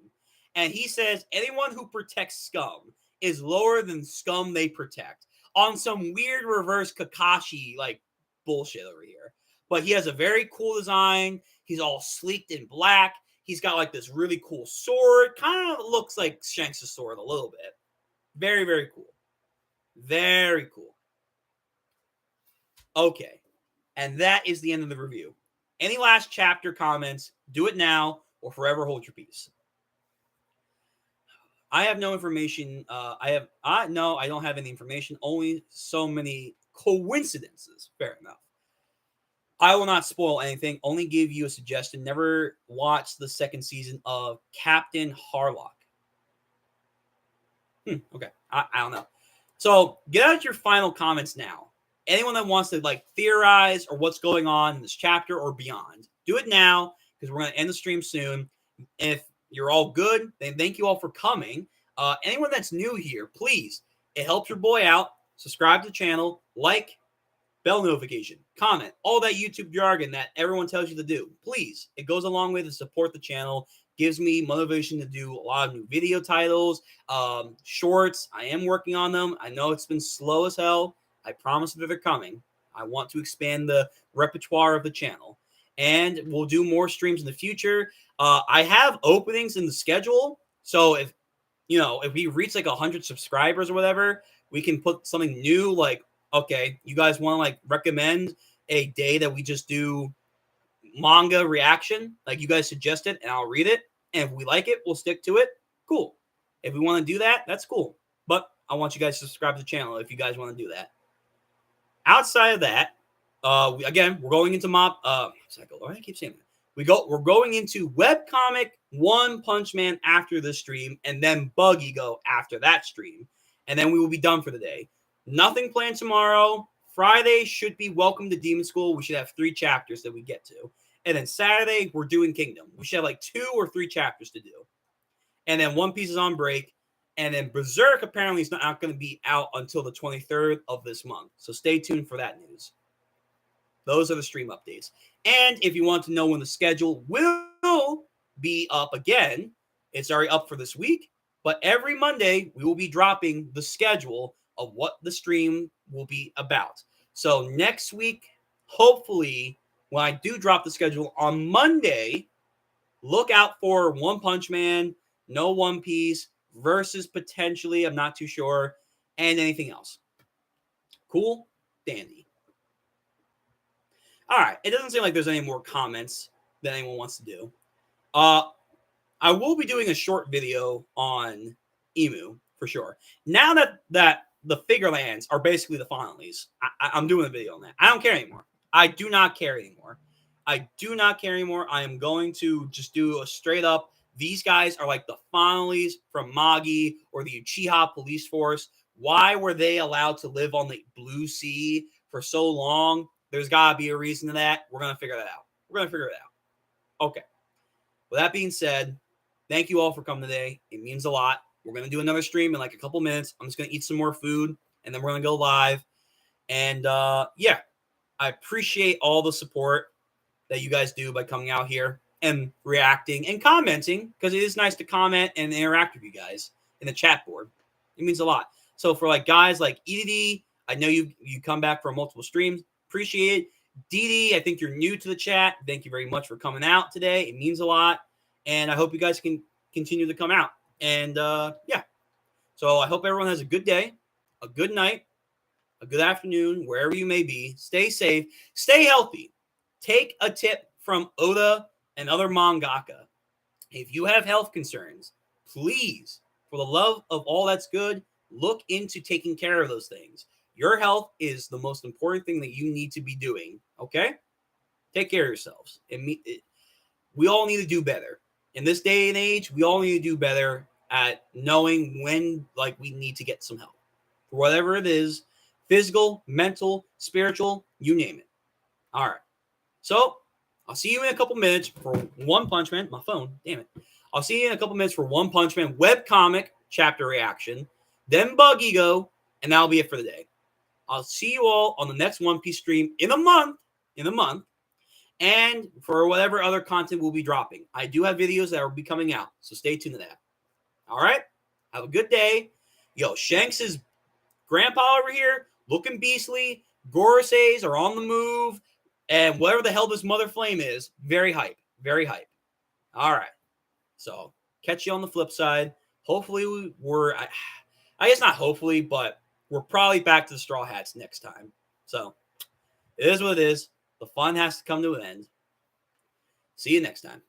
S1: And he says anyone who protects scum is lower than scum they protect. On some weird reverse Kakashi like bullshit over here. But he has a very cool design. He's all sleeked in black. He's got like this really cool sword. Kind of looks like Shanks' sword a little bit. Very, very cool. Very cool. Okay. And that is the end of the review. Any last chapter comments, do it now or forever hold your peace. I have no information. I don't have any information. Only so many coincidences. Fair enough. I will not spoil anything. Only give you a suggestion. Never watch the second season of Captain Harlock. Okay. I don't know. So get out your final comments now. Anyone that wants to like theorize or what's going on in this chapter or beyond, do it now because we're going to end the stream soon. If you're all good, then thank you all for coming. Anyone that's new here, please, it helps your boy out. Subscribe to the channel, like, bell notification, comment, all that YouTube jargon that everyone tells you to do. Please, it goes a long way to support the channel, gives me motivation to do a lot of new video titles, shorts. I am working on them. I know it's been slow as hell. I promise that they're coming. I want to expand the repertoire of the channel, and we'll do more streams in the future. I have openings in the schedule, so if we reach like 100 subscribers or whatever, we can put something new. Like, okay, you guys want to like recommend a day that we just do manga reaction, like you guys suggested, and I'll read it. And if we like it, we'll stick to it. Cool. If we want to do that, that's cool. But I want you guys to subscribe to the channel if you guys want to do that. Outside of that, again, we're going into mob. I keep saying that. We're going into webcomic One Punch Man after the stream, and then Buggy Go after that stream, and then we will be done for the day. Nothing planned tomorrow. Friday should be Welcome to Demon School. We should have 3 chapters that we get to. And then Saturday, we're doing Kingdom. We should have like 2 or 3 chapters to do. And then One Piece is on break. And then Berserk apparently is not going to be out until the 23rd of this month. So stay tuned for that news. Those are the stream updates. And if you want to know when the schedule will be up again, it's already up for this week. But every Monday, we will be dropping the schedule of what the stream will be about. So next week, hopefully, when I do drop the schedule on Monday, look out for One Punch Man, no One Piece, versus potentially, I'm not too sure, and anything else. Cool? Dandy. All right. It doesn't seem like there's any more comments that anyone wants to do. I will be doing a short video on Emu for sure. Now that the Figurelands are basically the finalies, I'm doing a video on that. I don't care anymore. I do not care anymore. I am going to just do a straight up, these guys are like the finalies from Magi or the Uchiha police force. Why were they allowed to live on the Blue Sea for so long? There's got to be a reason to that. We're going to figure that out. Okay. With that being said, thank you all for coming today. It means a lot. We're going to do another stream in like a couple minutes. I'm just going to eat some more food, and then we're going to go live. And, yeah, I appreciate all the support that you guys do by coming out here and reacting and commenting, because it is nice to comment and interact with you guys in the chat board. It means a lot. So for like guys like EDD, I know you come back for multiple streams. Appreciate it. DD, I think you're new to the chat. Thank you very much for coming out today. It means a lot. And I hope you guys can continue to come out. And yeah. So I hope everyone has a good day, a good night, a good afternoon, wherever you may be. Stay safe. Stay healthy. Take a tip from Oda and other mangaka. If you have health concerns, please, for the love of all that's good, look into taking care of those things. Your health is the most important thing that you need to be doing, okay? Take care of yourselves. We all need to do better. In this day and age, we all need to do better at knowing when, like, we need to get some help. For whatever it is, physical, mental, spiritual, you name it. All right. So, I'll see you in a couple minutes for One Punch Man. My phone, damn it. I'll see you in a couple minutes for One Punch Man webcomic chapter reaction, then Buggy Go, and that'll be it for the day. I'll see you all on the next One Piece stream in a month, and for whatever other content we'll be dropping. I do have videos that will be coming out, so stay tuned to that. All right? Have a good day. Yo, Shanks' grandpa over here, looking beastly. Goroseis are on the move. And whatever the hell this Mother Flame is, very hype. Very hype. All right. So, catch you on the flip side. Hopefully, I guess not hopefully, but we're probably back to the Straw Hats next time. So, it is what it is. The fun has to come to an end. See you next time.